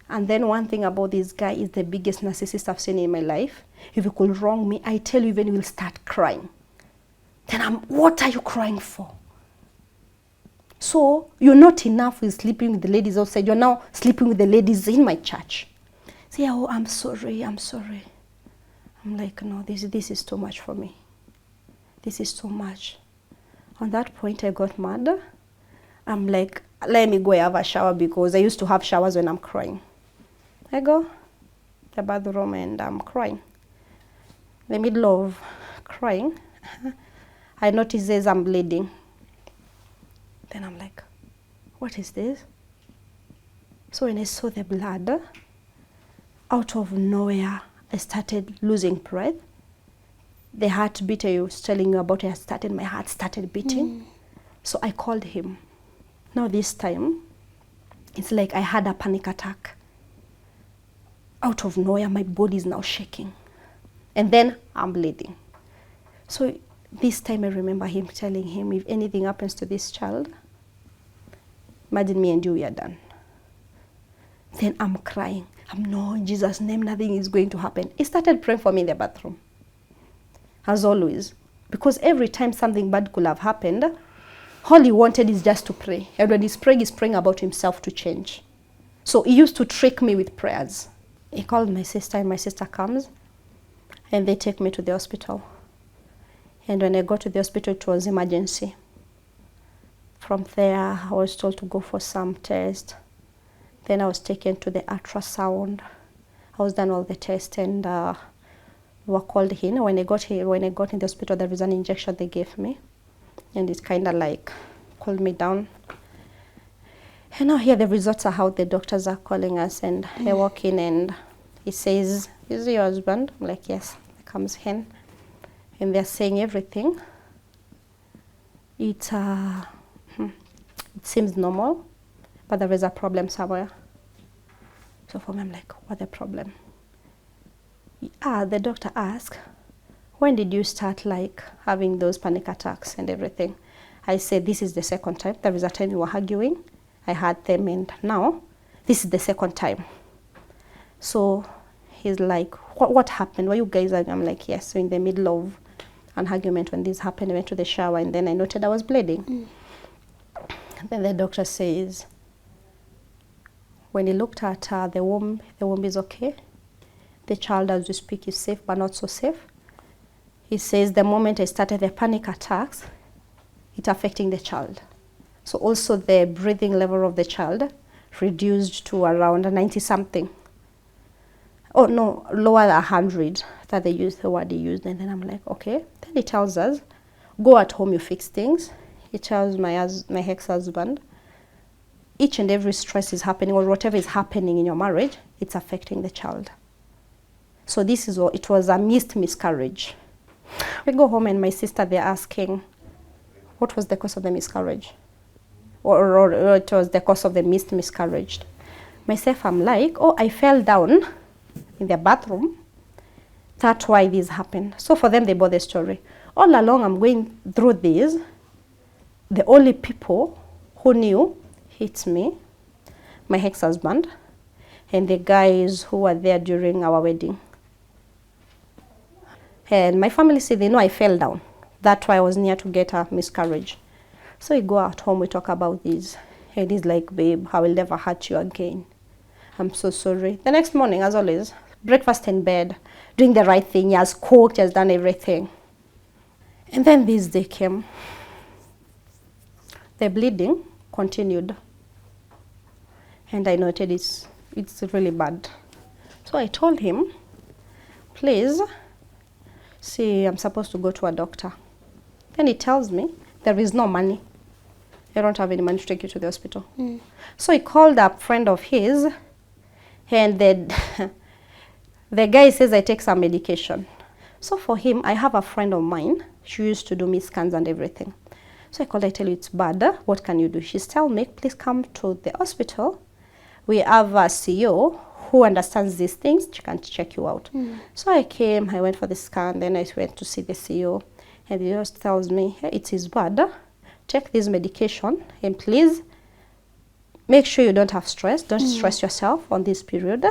And then one thing about this guy is the biggest narcissist I've seen in my life. If you could wrong me, I tell you, even you will start crying. Then what are you crying for? So you're not enough with sleeping with the ladies outside. You're now sleeping with the ladies in my church. Say, oh, I'm sorry. I'm like, no, this is too much for me. This is too much. On that point, I got mad. I'm like, let me go have a shower, because I used to have showers when I'm crying. I go to the bathroom and I'm crying. In the middle of crying, I notice I'm bleeding. Then I'm like, what is this? So when I saw the blood, out of nowhere, I started losing breath. The heartbeat I was telling you about, my heart started beating. So I called him. Now this time, it's like I had a panic attack. Out of nowhere, my body is now shaking. And then I'm bleeding. So this time I remember him telling him, if anything happens to this child, imagine me and you, we are done. Then I'm crying. No, in Jesus' name, nothing is going to happen. He started praying for me in the bathroom, as always. Because every time something bad could have happened, all he wanted is just to pray. And when he's praying about himself to change. So he used to trick me with prayers. He called my sister, and my sister comes, and they take me to the hospital. And when I got to the hospital, it was emergency. From there, I was told to go for some tests. Then I was taken to the ultrasound. I was done all the tests, and were called in. When I got in the hospital, there was an injection they gave me, and it kind of like cooled me down. And now here the results are out. The doctors are calling us, and I walk in, and he says, "Is it your husband?" I'm like, "Yes." He comes in, and they're saying everything. It seems normal, but there is a problem somewhere. So for me, I'm like, what the problem? The doctor asked, when did you start like having those panic attacks and everything? I said, this is the second time. There was a time we were arguing. I had them, and now this is the second time. So he's like, what happened? Were you guys arguing? I'm like, yes. So in the middle of an argument when this happened, I went to the shower, and then I noted I was bleeding. Then the doctor says, when he looked at the womb is okay. The child, as we speak, is safe, but not so safe. He says the moment I started the panic attacks, it's affecting the child. So also the breathing level of the child reduced to around 90-something. Oh no, lower than 100, that they used the word he used. And then I'm like, okay. Then he tells us, go at home, you fix things. He tells my ex-husband, each and every stress is happening, or whatever is happening in your marriage, it's affecting the child. So it was a miscarriage. We go home, and my sister, they're asking, what was the cause of the miscarriage? Or it was the cause of the miscarriage. Myself, I'm like, oh, I fell down in the bathroom. That's why this happened. So for them, they bought the story. All along, I'm going through this. The only people who knew, it's me, my ex-husband, and the guys who were there during our wedding. And my family said they know I fell down. That's why I was near to get a miscarriage. So we go at home, we talk about this. And he's like, babe, I will never hurt you again. I'm so sorry. The next morning, as always, breakfast in bed, doing the right thing. He has cooked, he has done everything. And then this day came. The bleeding continued. And I noted it's really bad. So I told him, please, see, I'm supposed to go to a doctor. Then he tells me, there is no money. I don't have any money to take you to the hospital. So he called a friend of his, and the guy says I take some medication. So for him, I have a friend of mine. She used to do me scans and everything. So I called, I tell you it's bad. What can you do? She's telling me, please come to the hospital. We have a CEO who understands these things. She can check you out. So I came, I went for the scan, then I went to see the CEO. And he just tells me, hey, it is bad. Take this medication, and please make sure you don't have stress. Don't stress yourself on this period.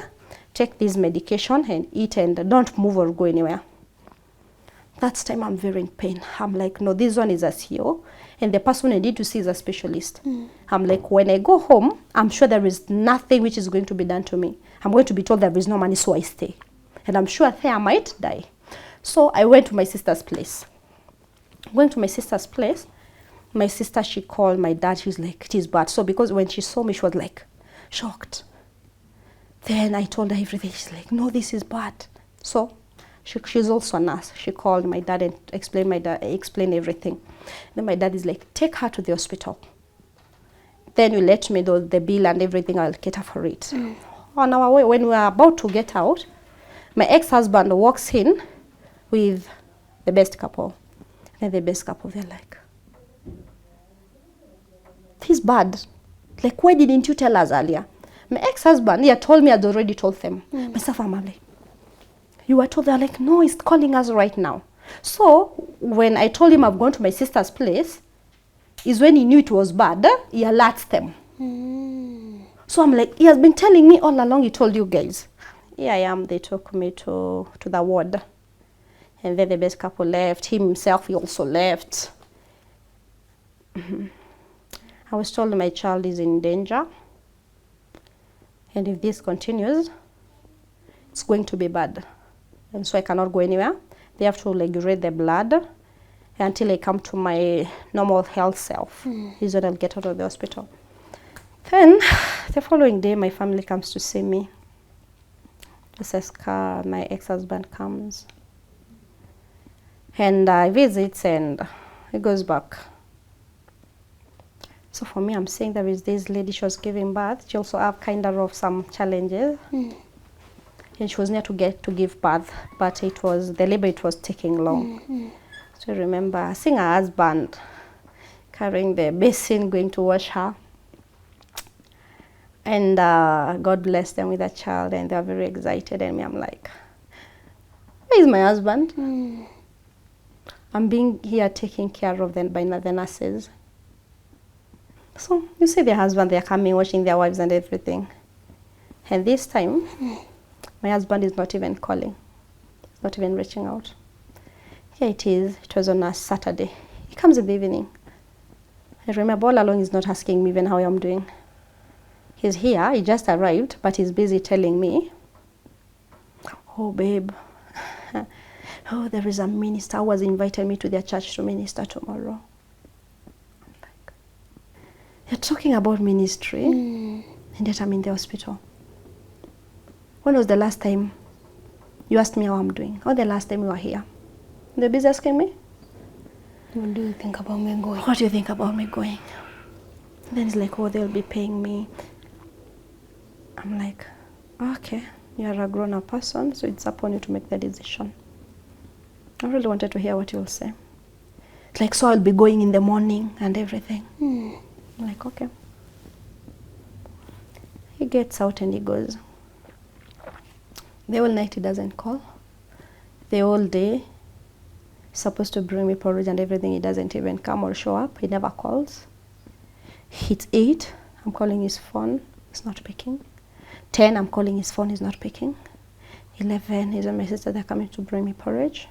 Take this medication and eat, and don't move or go anywhere. That time I'm very in pain. I'm like, no, this one is a CEO, and the person I need to see is a specialist. I'm like, when I go home, I'm sure there is nothing which is going to be done to me. I'm going to be told there is no money, so I stay. And I'm sure there I might die. So I went to my sister's place. Going to my sister's place, my sister, she called my dad. She's like, it is bad. So because when she saw me, she was like, shocked. Then I told her everything. She's like, no, this is bad. So she's also a nurse. She called my dad and explained everything. Then my dad is like, take her to the hospital. Then you let me know the bill and everything. I'll cater for it. On our way, when we were about to get out, my ex-husband walks in with the best couple. And the best couple, they're like, this is bad. Like, why didn't you tell us earlier? My ex-husband, he had told me, I'd already told them. Myself, I'm like, you were told? They're like, no, he's calling us right now. So when I told him I've gone to my sister's place, is when he knew it was bad, he alerts them. So I'm like, he has been telling me all along, he told you guys. Here I am, they took me to the ward. And then the best couple left. Him himself, he also left. I was told my child is in danger. And if this continues, it's going to be bad. And so I cannot go anywhere. They have to regulate the blood until I come to my normal health self. Is when I'll get out of the hospital. Then the following day, my family comes to see me. My ex-husband comes. And I visits and he goes back. So for me, I'm saying there is this lady, she was giving birth. She also have kind of some challenges. And she was near to give birth, but the labor, it was taking long. So I remember seeing her husband carrying the basin, going to wash her. And God blessed them with a child, and they are very excited. And me, I'm like, where is my husband? I'm being here taken care of by the nurses. So you see the husband, they're coming, watching their wives and everything. And this time, my husband is not even calling. He's not even reaching out. Here it is. It was on a Saturday. He comes in the evening. I remember all along he's not asking me even how I'm doing. He's here. He just arrived, but he's busy telling me, oh, babe, oh, there is a minister who has invited me to their church to minister tomorrow. I'm like, you're talking about ministry, and yet I'm in the hospital. When was the last time you asked me how I'm doing? Or the last time you were here? They're busy asking me, what do you think about me going? What do you think about me going? And then he's like, oh, they'll be paying me. I'm like, okay, you're a grown-up person, so it's upon you to make the decision. I really wanted to hear what you'll say. It's like, so I'll be going in the morning and everything. I'm like, okay. He gets out and he goes. The whole night he doesn't call. The whole day he's supposed to bring me porridge and everything. He doesn't even come or show up. He never calls. It's 8. I'm calling his phone. He's not picking. 10, I'm calling his phone. He's not picking. 11, he's and my sister, they're coming to bring me porridge.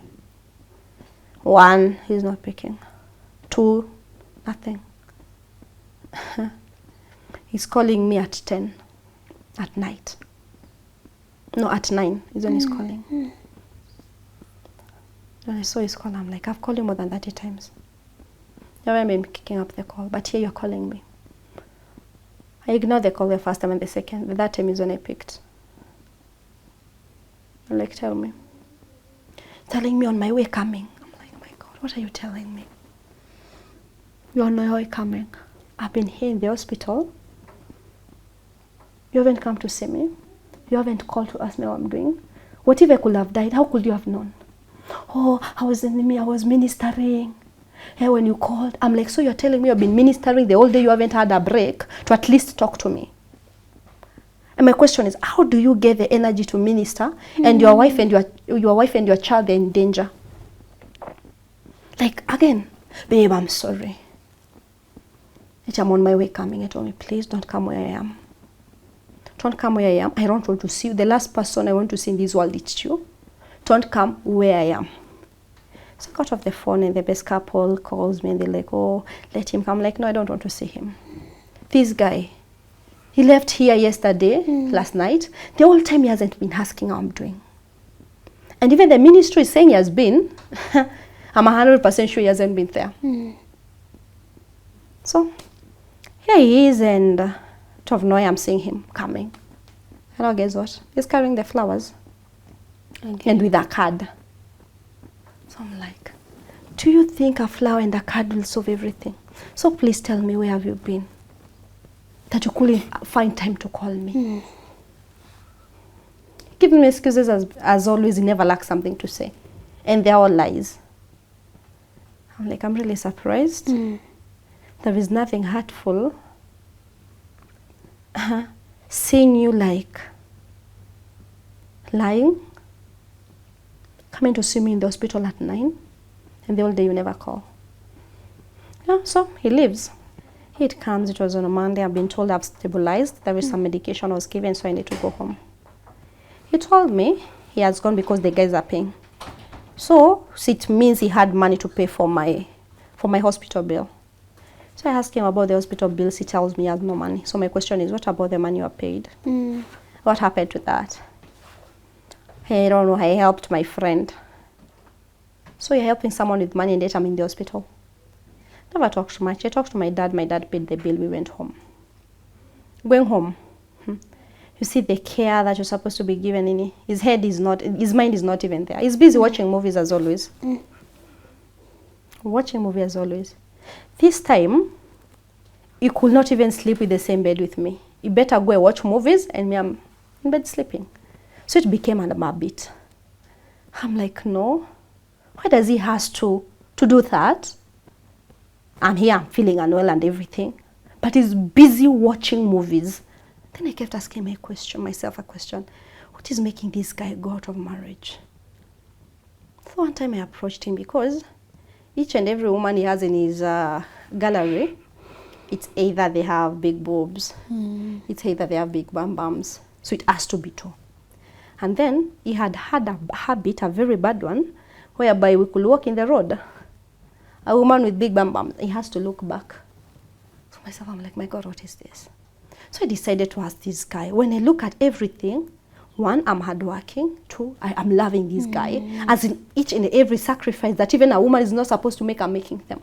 1, he's not picking. 2, nothing. He's calling me at 10 at night. No, at 9 is when he's calling. When I saw his call, I'm like, I've called you more than 30 times. You haven't been kicking up the call, but here you're calling me. I ignored the call the first time and the second. The third time is when I picked. I'm like, tell me. Telling me on my way coming. I'm like, my God, what are you telling me? You're on my way coming. I've been here in the hospital. You haven't come to see me. You haven't called to ask me how I'm doing. What if I could have died? How could you have known? Oh, I was ministering. Hey, when you called, I'm like, so you're telling me you've been ministering the whole day, you haven't had a break to at least talk to me? And my question is, how do you get the energy to minister and your wife and your child are in danger? Like, again, babe, I'm sorry. I'm on my way coming. He told me, please don't come where I am. Don't come where I am. I don't want to see you. The last person I want to see in this world is you. Don't come where I am. So I got off the phone and the best couple calls me and they're like, oh, let him come. I'm like, no, I don't want to see him. This guy, he left here yesterday, last night. The whole time he hasn't been asking how I'm doing. And even the ministry is saying he has been. I'm 100% sure he hasn't been there. So here he is, and out of nowhere I'm seeing him coming. And now guess what? He's carrying the flowers. Okay. And with a card. So I'm like, do you think a flower and a card will solve everything? So please tell me, where have you been? That you couldn't find time to call me. Giving me excuses as always. He never lacks something to say. And they're all lies. I'm like, I'm really surprised. There is nothing hurtful. Seeing you like lying, coming to see me in the hospital at 9, and the whole day you never call. Yeah, so he leaves. It comes, it was on a Monday. I've been told I've stabilized. There is some medication I was given, so I need to go home. He told me he has gone because the guys are paying. So it means he had money to pay for my hospital bill. So I asked him about the hospital bills. He tells me he has no money. So my question is, what about the money you are paid? What happened to that? I don't know. I helped my friend. So you're helping someone with money and yet I'm in the hospital. Never talked too much. I talked to my dad. My dad paid the bill. We went home. Going home, you see the care that you're supposed to be given in his head is not, his mind is not even there. He's busy watching movies as always. Watching movies as always. This time, he could not even sleep with the same bed with me. He better go and watch movies and me, I'm in bed sleeping. So it became an habit. I'm like, no. Why does he has to do that? I'm here, I'm feeling unwell and everything. But he's busy watching movies. Then I kept asking myself a question. What is making this guy go out of marriage? So one time I approached him because each and every woman he has in his gallery, it's either they have big boobs, it's either they have big bum bums. So it has to be two. And then he had a habit, a very bad one, whereby we could walk in the road. A woman with big bum bums, he has to look back. So myself, I'm like, my God, what is this? So I decided to ask this guy. When I look at everything, 1, I'm hardworking. 2, I'm loving this guy. As in each and every sacrifice that even a woman is not supposed to make, I'm making them.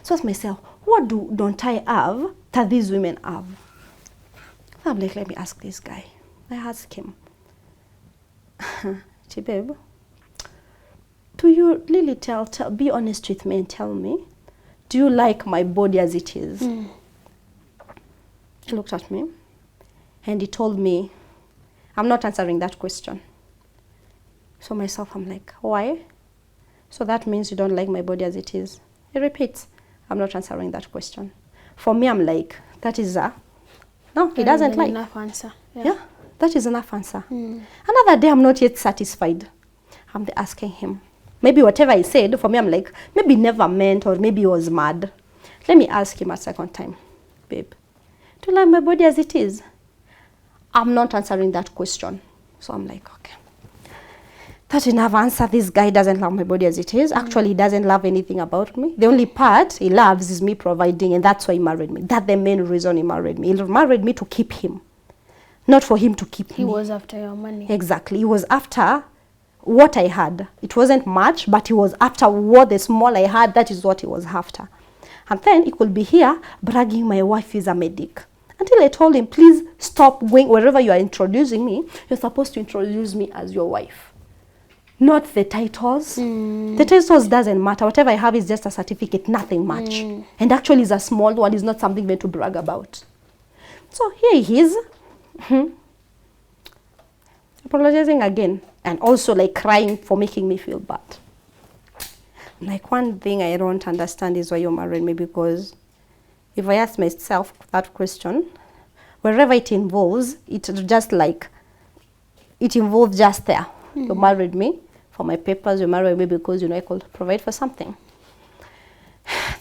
So I asked myself, what don't I have that these women have? So I'm like, let me ask this guy. I asked him, babe, do you really be honest with me and tell me, do you like my body as it is? He looked at me and he told me, I'm not answering that question. So myself, I'm like, why? So that means you don't like my body as it is. He repeats, I'm not answering that question. For me, I'm like, that is no, he doesn't like. Enough answer. Yeah, that is enough answer. Another day, I'm not yet satisfied. I'm asking him. Maybe whatever he said, for me, I'm like, maybe never meant or maybe he was mad. Let me ask him a second time. Babe, do you like my body as it is? I'm not answering that question. So I'm like, okay. That's enough answer. This guy doesn't love my body as it is. Actually, he doesn't love anything about me. The only part he loves is me providing, and that's why he married me. That's the main reason he married me. He married me to keep him, not for him to keep me. He was after your money. Exactly. He was after what I had. It wasn't much, but he was after what the small I had. That is what he was after. And then he could be here bragging my wife is a medic. Until I told him, please stop going wherever you are introducing me. You're supposed to introduce me as your wife. Not the titles. The titles doesn't matter. Whatever I have is just a certificate, nothing much. And actually it's a small one. It's not something meant to brag about. So here he is. Apologizing again. And also like crying for making me feel bad. Like one thing I don't understand is why you married me, because if I ask myself that question, wherever it involves, it involves just there. You married me for my papers, you married me because I could provide for something.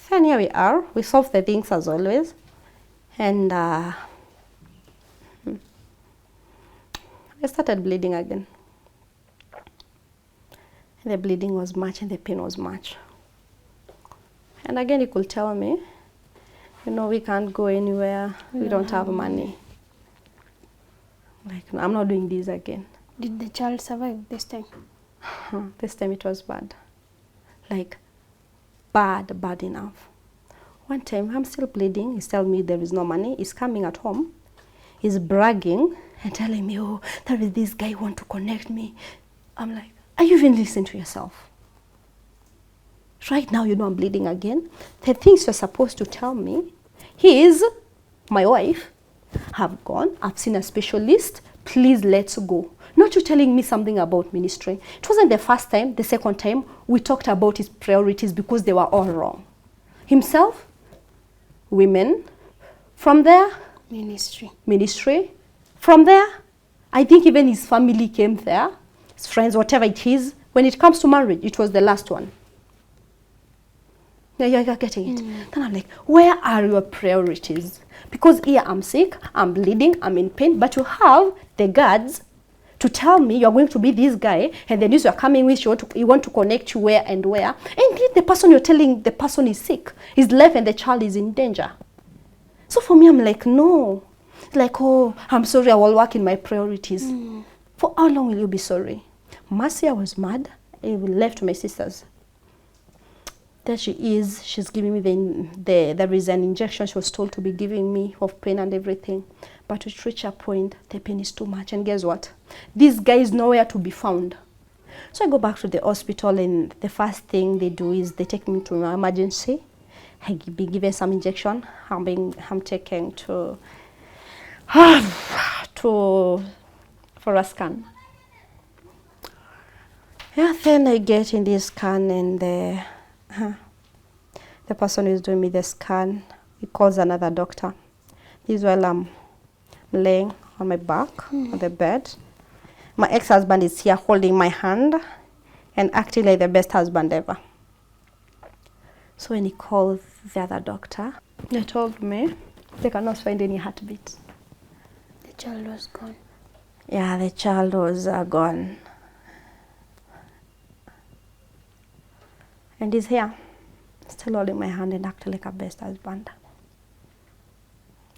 Then here we are, we solve the things as always. And I started bleeding again. And the bleeding was much and the pain was much. And again, he could tell me, you know, we can't go anywhere. We don't have money. Like, no, I'm not doing this again. Did the child survive this time? This time it was bad. Like, bad enough. One time, I'm still bleeding. He's telling me there is no money. He's coming at home. He's bragging and telling me, oh, there is this guy who want to connect me. I'm like, are you even listening to yourself? Right now, you know I'm bleeding again. The things you're supposed to tell me, he is my wife. Have gone. I've seen a specialist. Please, let's go. Not you telling me something about ministry. It wasn't the first time, the second time, we talked about his priorities because they were all wrong. Himself, women. From there, ministry. From there, I think even his family came there, his friends, whatever it is. When it comes to marriage, it was the last one. Yeah, you're getting it. Then I'm like, where are your priorities? Because here I'm sick, I'm bleeding, I'm in pain, but you have the guards to tell me you're going to be this guy, and the news you're coming with, you want to connect you where and where. And the person you're telling, the person is sick, is left, and the child is in danger. So for me, I'm like, no. Like, oh, I'm sorry, I will work in my priorities. For how long will you be sorry? Mercy, I was mad. I left my sisters. There she is. She's giving me there is an injection she was told to be giving me of pain and everything. But to reach a point, the pain is too much. And guess what? This guy is nowhere to be found. So I go back to the hospital, and the first thing they do is they take me to an emergency. I be given some injection. I'm taken to for a scan. Yeah, then I get in this scan, and the person who is doing me the scan, he calls another doctor. This is while I'm laying on my back on the bed. My ex-husband is here holding my hand and acting like the best husband ever. So when he called the other doctor, they told me they cannot find any heartbeat. The child was gone. Yeah, the child was gone. And he's here, still holding my hand and acting like a best husband.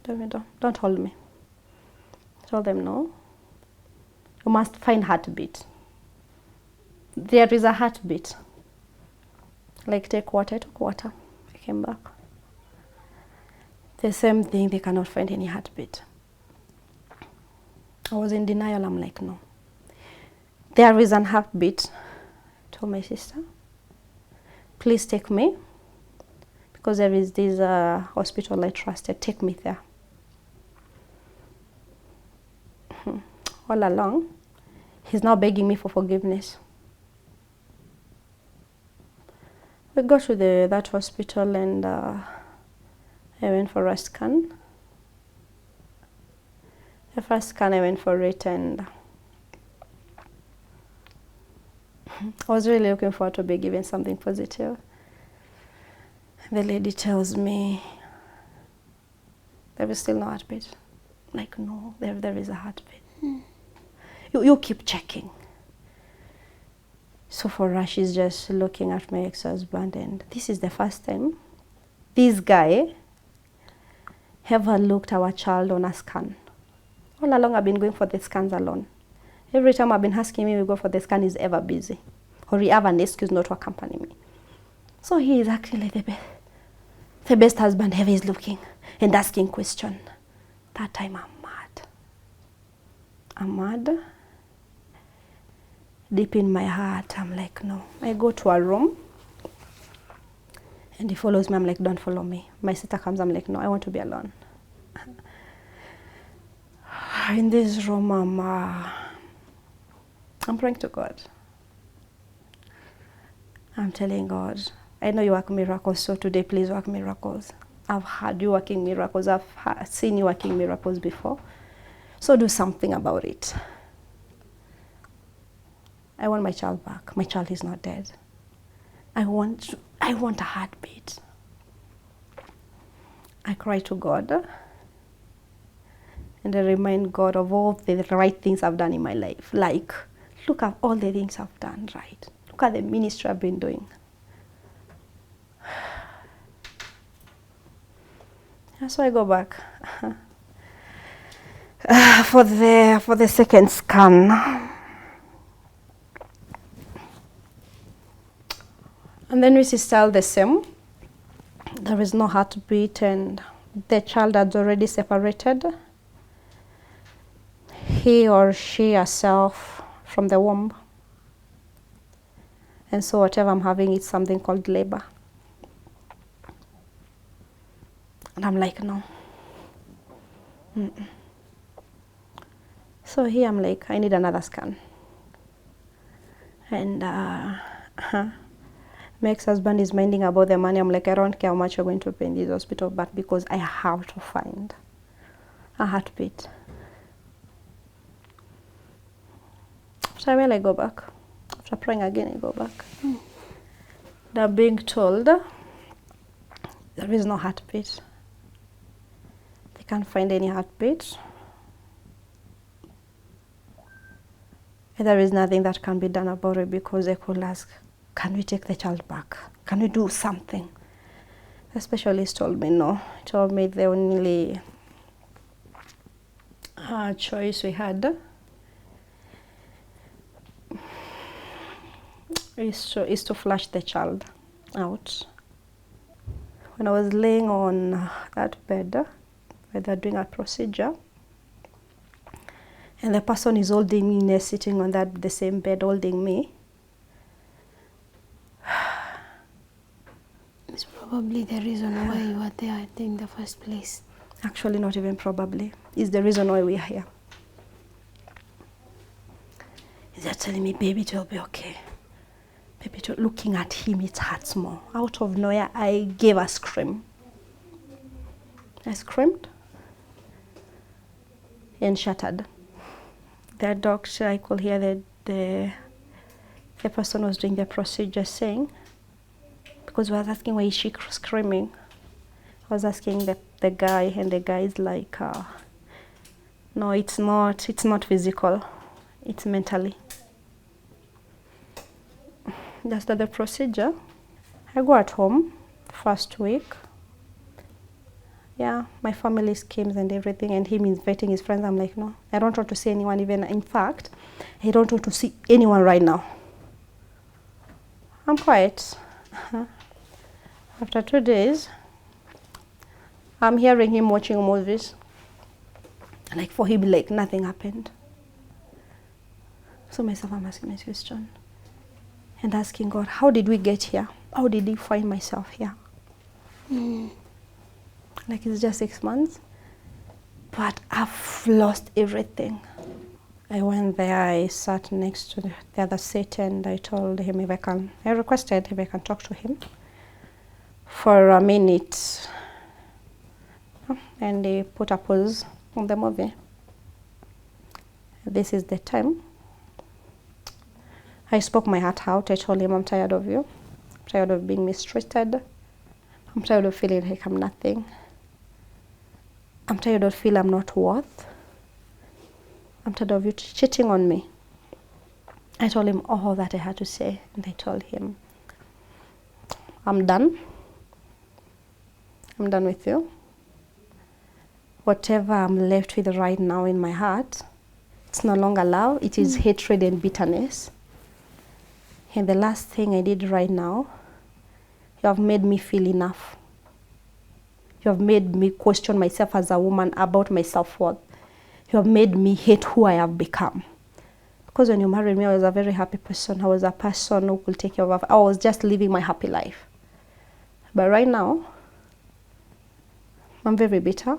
Don't hold me. Tell them no. You must find heartbeat. There is a heartbeat. Like, take water. I took water. I came back. The same thing, they cannot find any heartbeat. I was in denial. I'm like, no. There is an heartbeat. I told my sister, please take me, because there is this hospital I trusted. Take me there. All along, he's now begging me for forgiveness. We go to that hospital, and I went for a scan. The first scan I went for it, and I was really looking forward to be given something positive. The lady tells me there is still no heartbeat. Like, no, there is a heartbeat. You keep checking. So for her, she's just looking at my ex-husband, and this is the first time this guy ever looked our child on a scan. All along, I've been going for the scans alone. Every time I've been asking him to go for the scan, he's ever busy, or he have an excuse not to accompany me. So he is acting like the best husband ever is looking and asking questions. That time I'm mad. Deep in my heart, I'm like, no. I go to a room, and he follows me. I'm like, don't follow me. My sister comes. I'm like, no, I want to be alone. In this room, I'm praying to God. I'm telling God, I know you work miracles, so today, please work miracles. I've heard you working miracles. I've seen you working miracles before. So do something about it. I want my child back. My child is not dead. I want a heartbeat. I cry to God. And I remind God of all the right things I've done in my life. Like, look at all the things I've done right. Look at the ministry I've been doing. So I go back for the second scan. And then we see still the same. There is no heartbeat and the child has already separated. He or she herself from the womb. And so whatever I'm having is something called labor. And I'm like, no. So here I'm like, I need another scan. And my ex-husband is minding about the money. I'm like, I don't care how much you're going to pay in this hospital, but because I have to find a heartbeat. So I go back. After praying again, I go back. They're being told there is no heartbeat. They can't find any heartbeat. And there is nothing that can be done about it because they could ask, can we take the child back? Can we do something? The specialist told me no. He told me the only choice we had is to flush the child out. When I was laying on that bed, where they're doing a procedure, and the person is holding me, they're sitting on the same bed holding me. It's probably the reason why you were there in the first place. Actually, not even probably. It's the reason why we are here. They're telling me, baby, it will be okay. Baby, looking at him, it hurts more. Out of nowhere, I gave a scream. I screamed and shattered. The doctor, I could hear the person who was doing the procedure saying, because I was asking why is she screaming. I was asking the guy, and the guy is like, no, it's not physical, it's mentally. That's the procedure. I go at home first week. Yeah, my family schemes and everything, and him inviting his friends. I'm like, no, I don't want to see anyone. Even in fact, I don't want to see anyone right now. I'm quiet. After 2 days, I'm hearing him watching movies. Like for him, like nothing happened. So myself, I'm asking my question and asking God, how did we get here? How did he find myself here? Like it's just 6 months, but I've lost everything. I went there, I sat next to the other seat, and I told him I requested if I can talk to him for a minute. And he put a pause on the movie. This is the time. I spoke my heart out. I told him, I'm tired of you. I'm tired of being mistreated. I'm tired of feeling like I'm nothing. I'm tired of feeling I'm not worth. I'm tired of you cheating on me. I told him all that I had to say, and I told him, I'm done. I'm done with you. Whatever I'm left with right now in my heart, it's no longer love, it is hatred and bitterness. And the last thing I did right now, you have made me feel enough. You have made me question myself as a woman about my self-worth. You have made me hate who I have become. Because when you married me, I was a very happy person. I was a person who could take care of. I was just living my happy life. But right now, I'm very bitter.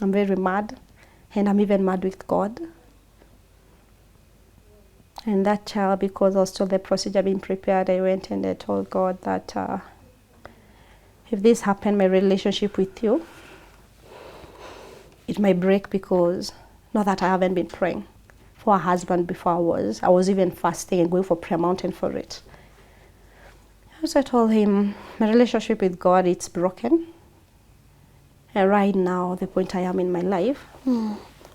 I'm very mad. And I'm even mad with God. And that child, because I was told the procedure being prepared, I went and I told God that if this happened, my relationship with you, it might break, because not that I haven't been praying for a husband before I was even fasting and going for prayer mountain for it. So I told him, my relationship with God, it's broken. And right now, the point I am in my life,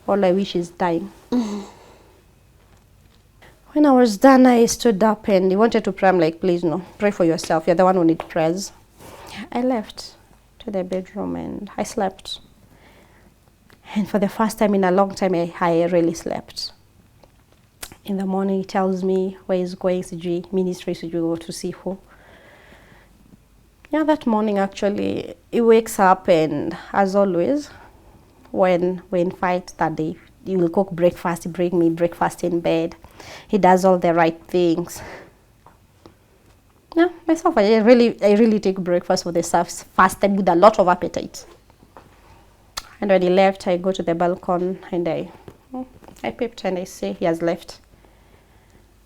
all I wish is dying. When I was done, I stood up and he wanted to pray. I'm like, please, no, pray for yourself. You're the one who needs prayers. I left to the bedroom and I slept. And for the first time in a long time, I really slept. In the morning, he tells me where he's going, ministry, go to see who. Yeah, that morning, actually, he wakes up and, as always, when we fight that day, he will cook breakfast, he bring me breakfast in bed. He does all the right things. Yeah, myself, I really take breakfast for the first time with a lot of appetite. And when he left, I go to the balcony and I peeped and I see he has left.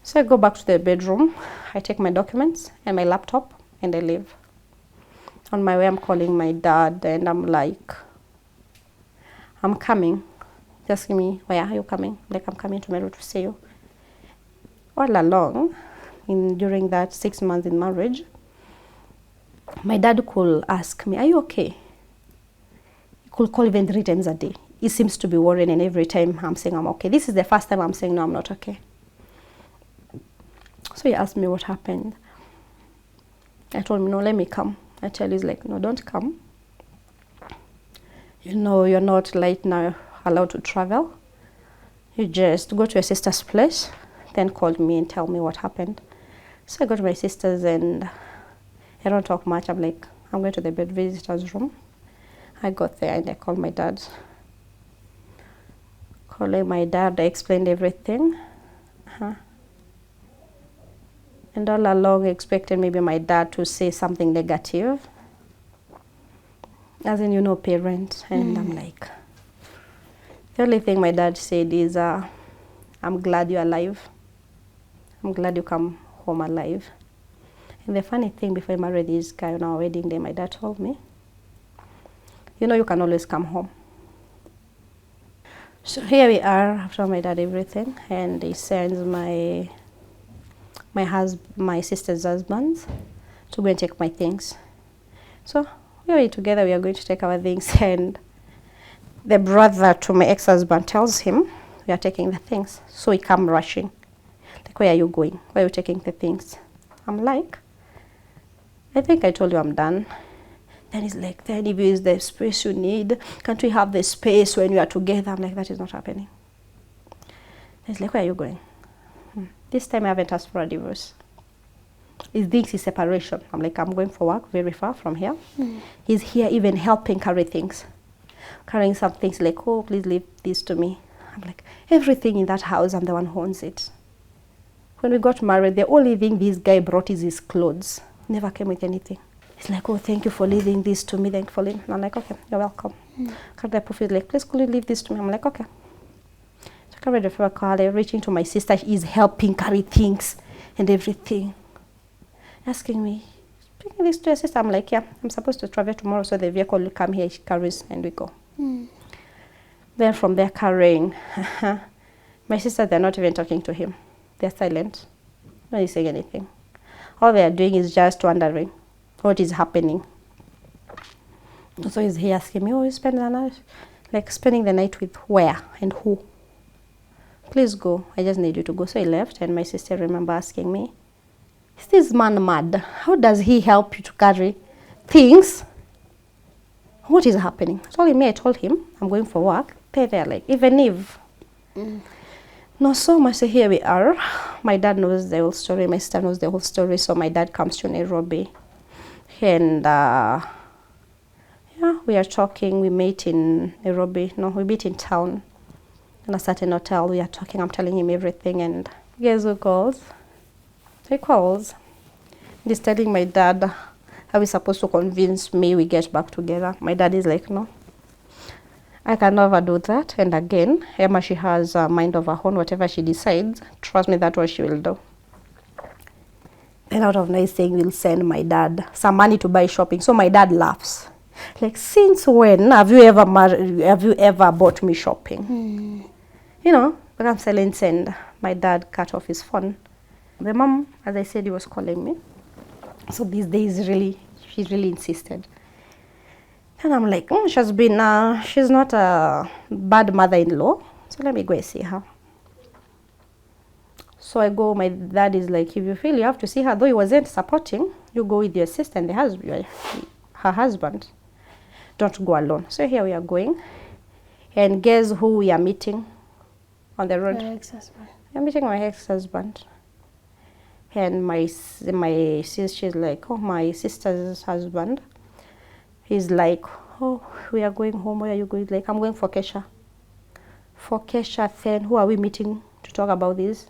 So I go back to the bedroom, I take my documents and my laptop and I leave. On my way, I'm calling my dad and I'm like, I'm coming. He's asking me, where are you coming? Like, I'm coming to Meru to see you. All along, during that 6 months in marriage, my dad could ask me, are you okay? He could call even 3 times a day. He seems to be worried, and every time I'm saying I'm okay. This is the first time I'm saying, no, I'm not okay. So he asked me what happened. I told him, no, let me come. I tell you, he's like, no, don't come. You know, you're not right now allowed to travel. You just go to your sister's place, then call me and tell me what happened. So I go to my sister's and I don't talk much. I'm like, I'm going to the visitor's room. I got there and I called my dad. Calling my dad, I explained everything. And all along I expected maybe my dad to say something negative. As in, you know, parent. And I'm like, the only thing my dad said is, I'm glad you're alive. I'm glad you come home alive. And the funny thing, before I married this guy on our wedding day, my dad told me, you know, you can always come home. So here we are, after my dad everything, and he sends my sister's husband to go and take my things. So we are together, we are going to take our things, and the brother to my ex-husband tells him, we are taking the things. So he come rushing. Like, where are you going? Where are you taking the things? I'm like, I think I told you I'm done. Then he's like, then if you use the space you need, can't we have the space when we are together? I'm like, that is not happening. He's like, where are you going? This time I haven't asked for a divorce. He thinks it's separation. I'm like, I'm going for work very far from here. He's here even helping carry things. Carrying some things like, oh, please leave this to me. I'm like, everything in that house, I'm the one who owns it. When we got married, the only thing this guy brought is his clothes. Never came with anything. He's like, oh, thank you for leaving this to me, thankfully. And I'm like, okay, you're welcome. Carried the proof. He's like, please, could you leave this to me? I'm like, okay. So I carried the paper car, reaching to my sister. She's helping carry things and everything. Asking me, bringing this to your sister? I'm like, yeah, I'm supposed to travel tomorrow, so the vehicle will come here, she carries, and we go. Then from there, carrying. My sister, they're not even talking to him. They're silent. Not saying anything. All they are doing is just wondering what is happening. So he's here asking me, oh, you spend the night? Like, spending the night with where and who? Please go. I just need you to go. So he left, and my sister remember asking me, is this man mad? How does he help you to carry things? What is happening? I told him, I'm going for work. They're like, even if. No, so much. So here we are. My dad knows the whole story. My sister knows the whole story. So my dad comes to Nairobi. And yeah, we are talking. We meet in Nairobi. No, we meet in town. In a certain hotel. We are talking. I'm telling him everything. And guess who calls? He calls. He's telling my dad how he's supposed to convince me we get back together. My dad is like, no, I can never do that. And again, Emmah, she has a mind of her own. Whatever she decides, trust me, that's what she will do. And out of nice thing, we'll send my dad some money to buy shopping. So my dad laughs. Like, since when have you ever bought me shopping? You know, but I'm silent, and my dad cut off his phone. The mom, as I said, he was calling me. So these days, she really insisted. And I'm like, she's not a bad mother-in-law, so let me go and see her. So I go, my dad is like, if you feel you have to see her, though he wasn't supporting, you go with your sister and her husband. Don't go alone. So here we are going. And guess who we are meeting on the road? My ex-husband. I'm meeting my ex-husband. And my sister, she's like, oh, my sister's husband. He's like, oh, we are going home. Where are you going? Like, I'm going for Kesha. For Kesha, then who are we meeting to talk about this?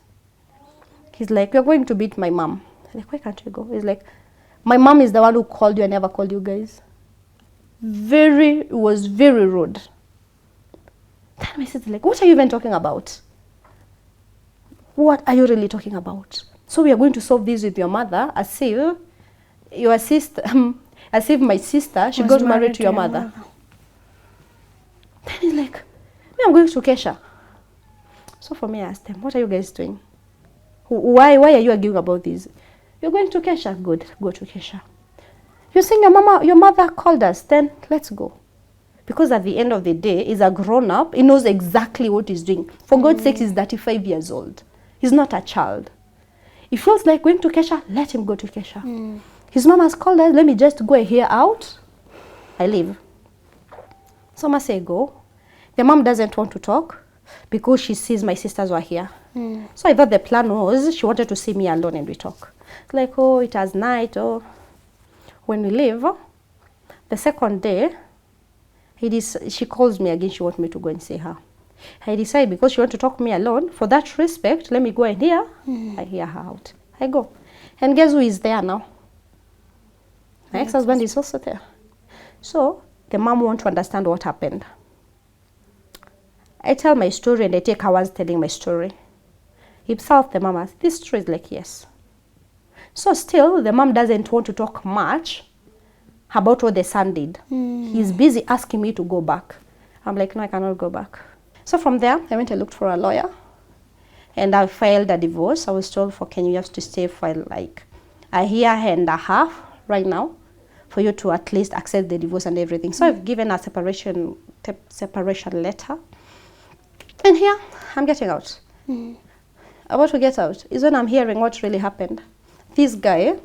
He's like, we're going to meet my mom. I'm like, why can't you go? He's like, my mom is the one who called you. I never called you guys. It was very rude. Then my sister's like, what are you even talking about? What are you really talking about? So we are going to solve this with your mother as if your sister, as if my sister, she got married to your mother. Then he's like, me, I'm going to Kesha. So for me, I asked him, what are you guys doing? Why are you arguing about this? You're going to Kesha? Good, go to Kesha. You're saying your mother called us, then let's go. Because at the end of the day, he's a grown-up. He knows exactly what he's doing. For God's sake, he's 35 years old. He's not a child. He feels like going to Kesha, let him go to Kesha. His mom has called us, let me just go and hear out. I leave. So I say go. The mom doesn't want to talk because she sees my sisters were here. So I thought the plan was she wanted to see me alone and we talk. Like, oh, it was night. Oh, when we leave, the second day, she calls me again. She wants me to go and see her. I decide because she wants to talk to me alone, for that respect, let me go and hear. I hear her out. I go. And guess who is there now? My ex-husband is also there. So the mom wants to understand what happened. I tell my story and I take hours telling my story. Himself, the mom asks, this story is like, yes. So still, the mom doesn't want to talk much about what the son did. He's busy asking me to go back. I'm like, no, I cannot go back. So from there, I went and looked for a lawyer. And I filed a divorce. I was told for Kenya, you have to stay for like a year and a half right now for you to at least accept the divorce and everything. So I've given a separation letter. And here, I'm getting out. About to get out is when I'm hearing what really happened. This guy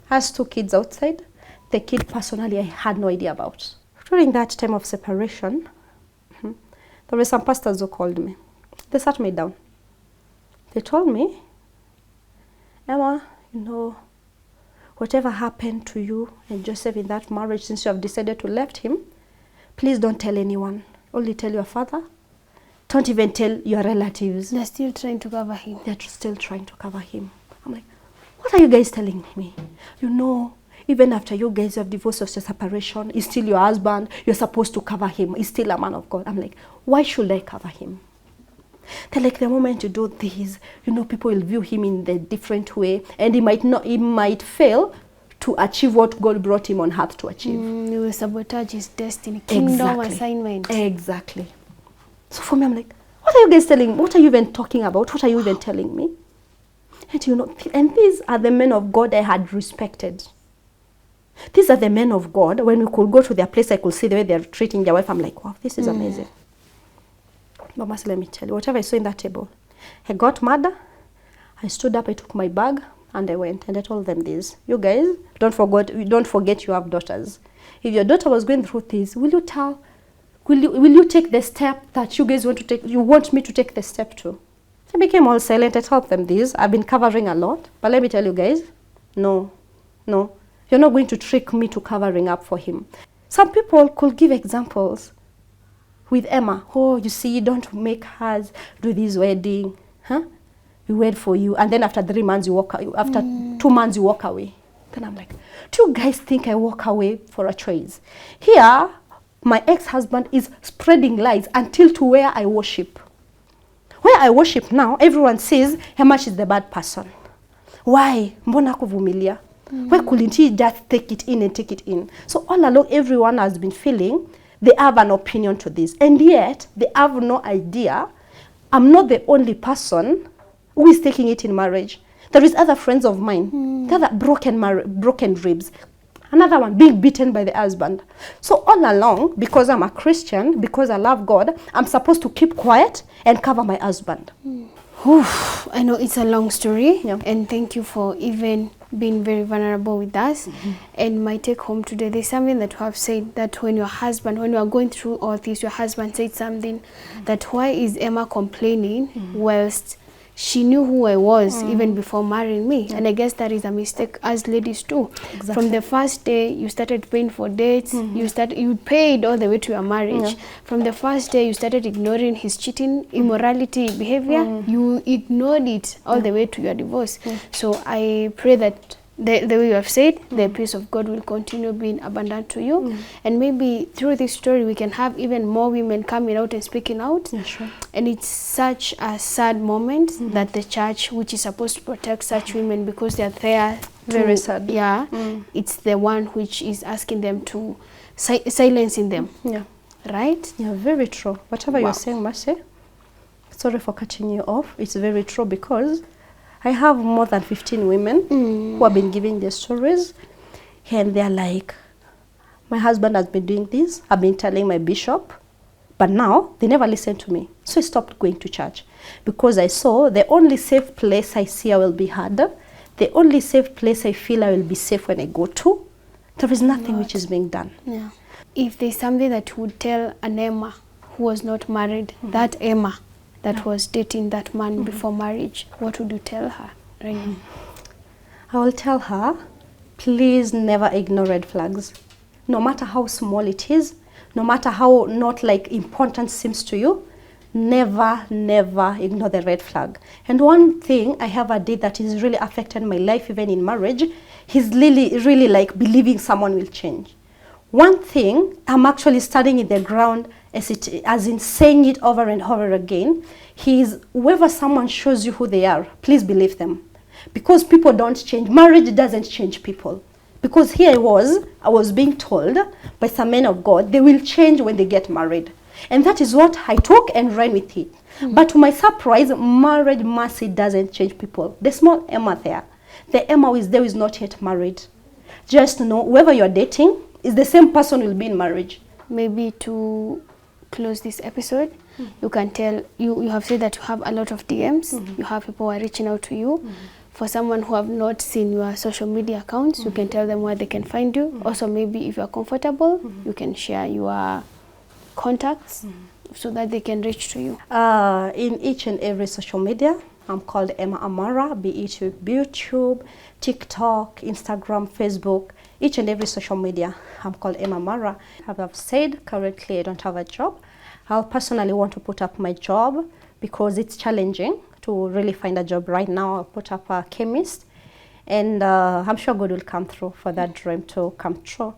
has 2 kids outside. The kid personally I had no idea about. During that time of separation, there were some pastors who called me. They sat me down. They told me, Emmah, whatever happened to you and Joseph in that marriage, since you have decided to left him, please don't tell anyone. Only tell your father. Don't even tell your relatives. They're still trying to cover him. They're still trying to cover him. I'm like, what are you guys telling me? Even after you guys have divorced or separation, he's still your husband. You're supposed to cover him. He's still a man of God. I'm like, why should I cover him? They're like, the moment you do this, people will view him in the different way, and he might fail to achieve what God brought him on earth to achieve. He will sabotage his destiny, kingdom assignment. Exactly. So for me, I'm like, what are you guys telling me? What are you even talking about? What are you even telling me? And these are the men of God I had respected. These are the men of God. When we could go to their place, I could see the way they're treating their wife. I'm like, wow, this is amazing. But Mama, let me tell you, whatever I saw in that table, I got mad. I stood up, I took my bag, and I went. And I told them this. You guys, don't forget you have daughters. If your daughter was going through this, will you take the step that you guys want to take? You want me to take the step too? I became all silent. I told them this. I've been covering a lot. But let me tell you guys, no. You're not going to trick me to covering up for him. Some people could give examples with Emmah. Oh, you see, don't make us do this wedding. We wait for you. And then after 3 months, you walk away. After 2 months, you walk away. Then I'm like, do you guys think I walk away for a choice? Here, my ex-husband is spreading lies until to where I worship. Where I worship now, everyone says Emmah is the bad person. Why? Mbona kuvumilia? Why couldn't he just take it in? So all along, everyone has been feeling they have an opinion to this. And yet, they have no idea. I'm not the only person who is taking it in marriage. There is other friends of mine. They have broken ribs. Another one, being beaten by the husband. So all along, because I'm a Christian, because I love God, I'm supposed to keep quiet and cover my husband. Oof, I know it's a long story, Yeah. and thank you for even being very vulnerable with us. And my take home today, there's something that you have said, that when your husband, when you are going through all this, your husband said something, that why is Emmah complaining whilst she knew who I was even before marrying me. And I guess that is a mistake as ladies too. Exactly. From the first day you started paying for dates, you paid all the way to your marriage. From the first day you started ignoring his cheating, immorality behavior, you ignored it all the way to your divorce. So I pray that the way you have said, the peace of God will continue being abundant to you. And maybe through this story we can have even more women coming out and speaking out. Yeah, sure. And it's such a sad moment that the church, which is supposed to protect such women because they are there Very sad. Yeah, it's the one which is asking them to silencing them. Yeah. Right? Yeah, very true. Whatever you're saying, Mercy, sorry for cutting you off. It's very true, because I have more than 15 women who have been giving their stories, and they're like, my husband has been doing this, I've been telling my bishop, but now they never listen to me. So I stopped going to church, because I saw the only safe place I see I will be heard, the only safe place I feel I will be safe when I go to, there is nothing which is being done. Yeah. If there's something that would tell an Emmah who was not married, that Emmah that was dating that man before marriage, what would you tell her right now? I will tell her, please never ignore red flags. No matter how small it is, no matter how not like important seems to you, never ignore the red flag. And one thing I have did that is really affected my life even in marriage, is really like believing someone will change. One thing I'm actually studying in the ground, as in saying it over and over again, is whoever someone shows you who they are, please believe them. Because people don't change. Marriage doesn't change people. Because here I was being told by some men of God, they will change when they get married. And that is what I took and ran with it. But to my surprise, marriage mercy doesn't change people. The small Emmah there, the Emmah who is there is not yet married. Just know, whoever you're dating is the same person who will be in marriage. Maybe to close this episode, you can tell, you have said that you have a lot of DMs, you have people who are reaching out to you. For someone who have not seen your social media accounts, you can tell them where they can find you. Also, maybe if you are comfortable, you can share your contacts so that they can reach to you. In each and every social media, I'm called Emmah Amara, be it YouTube, TikTok, Instagram, Facebook, each and every social media, I'm called Emmah Amara. As I've said, currently I don't have a job. I'll personally want to put up my job because it's challenging to really find a job right now. I'll put up a chemist, and I'm sure God will come through for that dream to come true.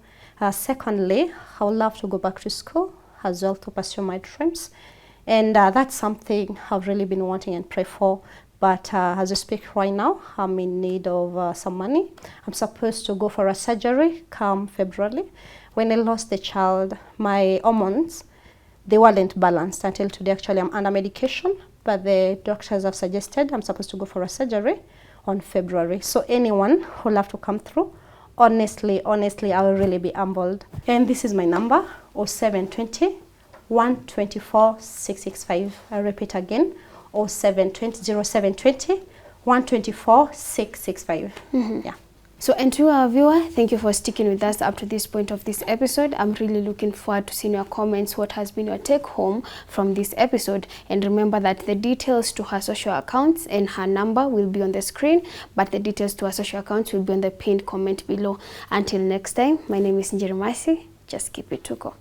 Secondly, I would love to go back to school as well to pursue my dreams. And that's something I've really been wanting and pray for. But as I speak right now, I'm in need of some money. I'm supposed to go for a surgery come February. When I lost the child, my hormones, they weren't balanced until today. Actually, I'm under medication, but the doctors have suggested I'm supposed to go for a surgery on February. So anyone who'll have to come through, honestly, I will really be humbled. And this is my number, 0720 124 665. I repeat again, 0720 124 665. Yeah. So, and to our viewer, thank you for sticking with us up to this point of this episode. I'm really looking forward to seeing your comments, what has been your take home from this episode. And remember that the details to her social accounts and her number will be on the screen, but the details to her social accounts will be on the pinned comment below. Until next time, my name is Njeri Mercy. Just keep it Tuko.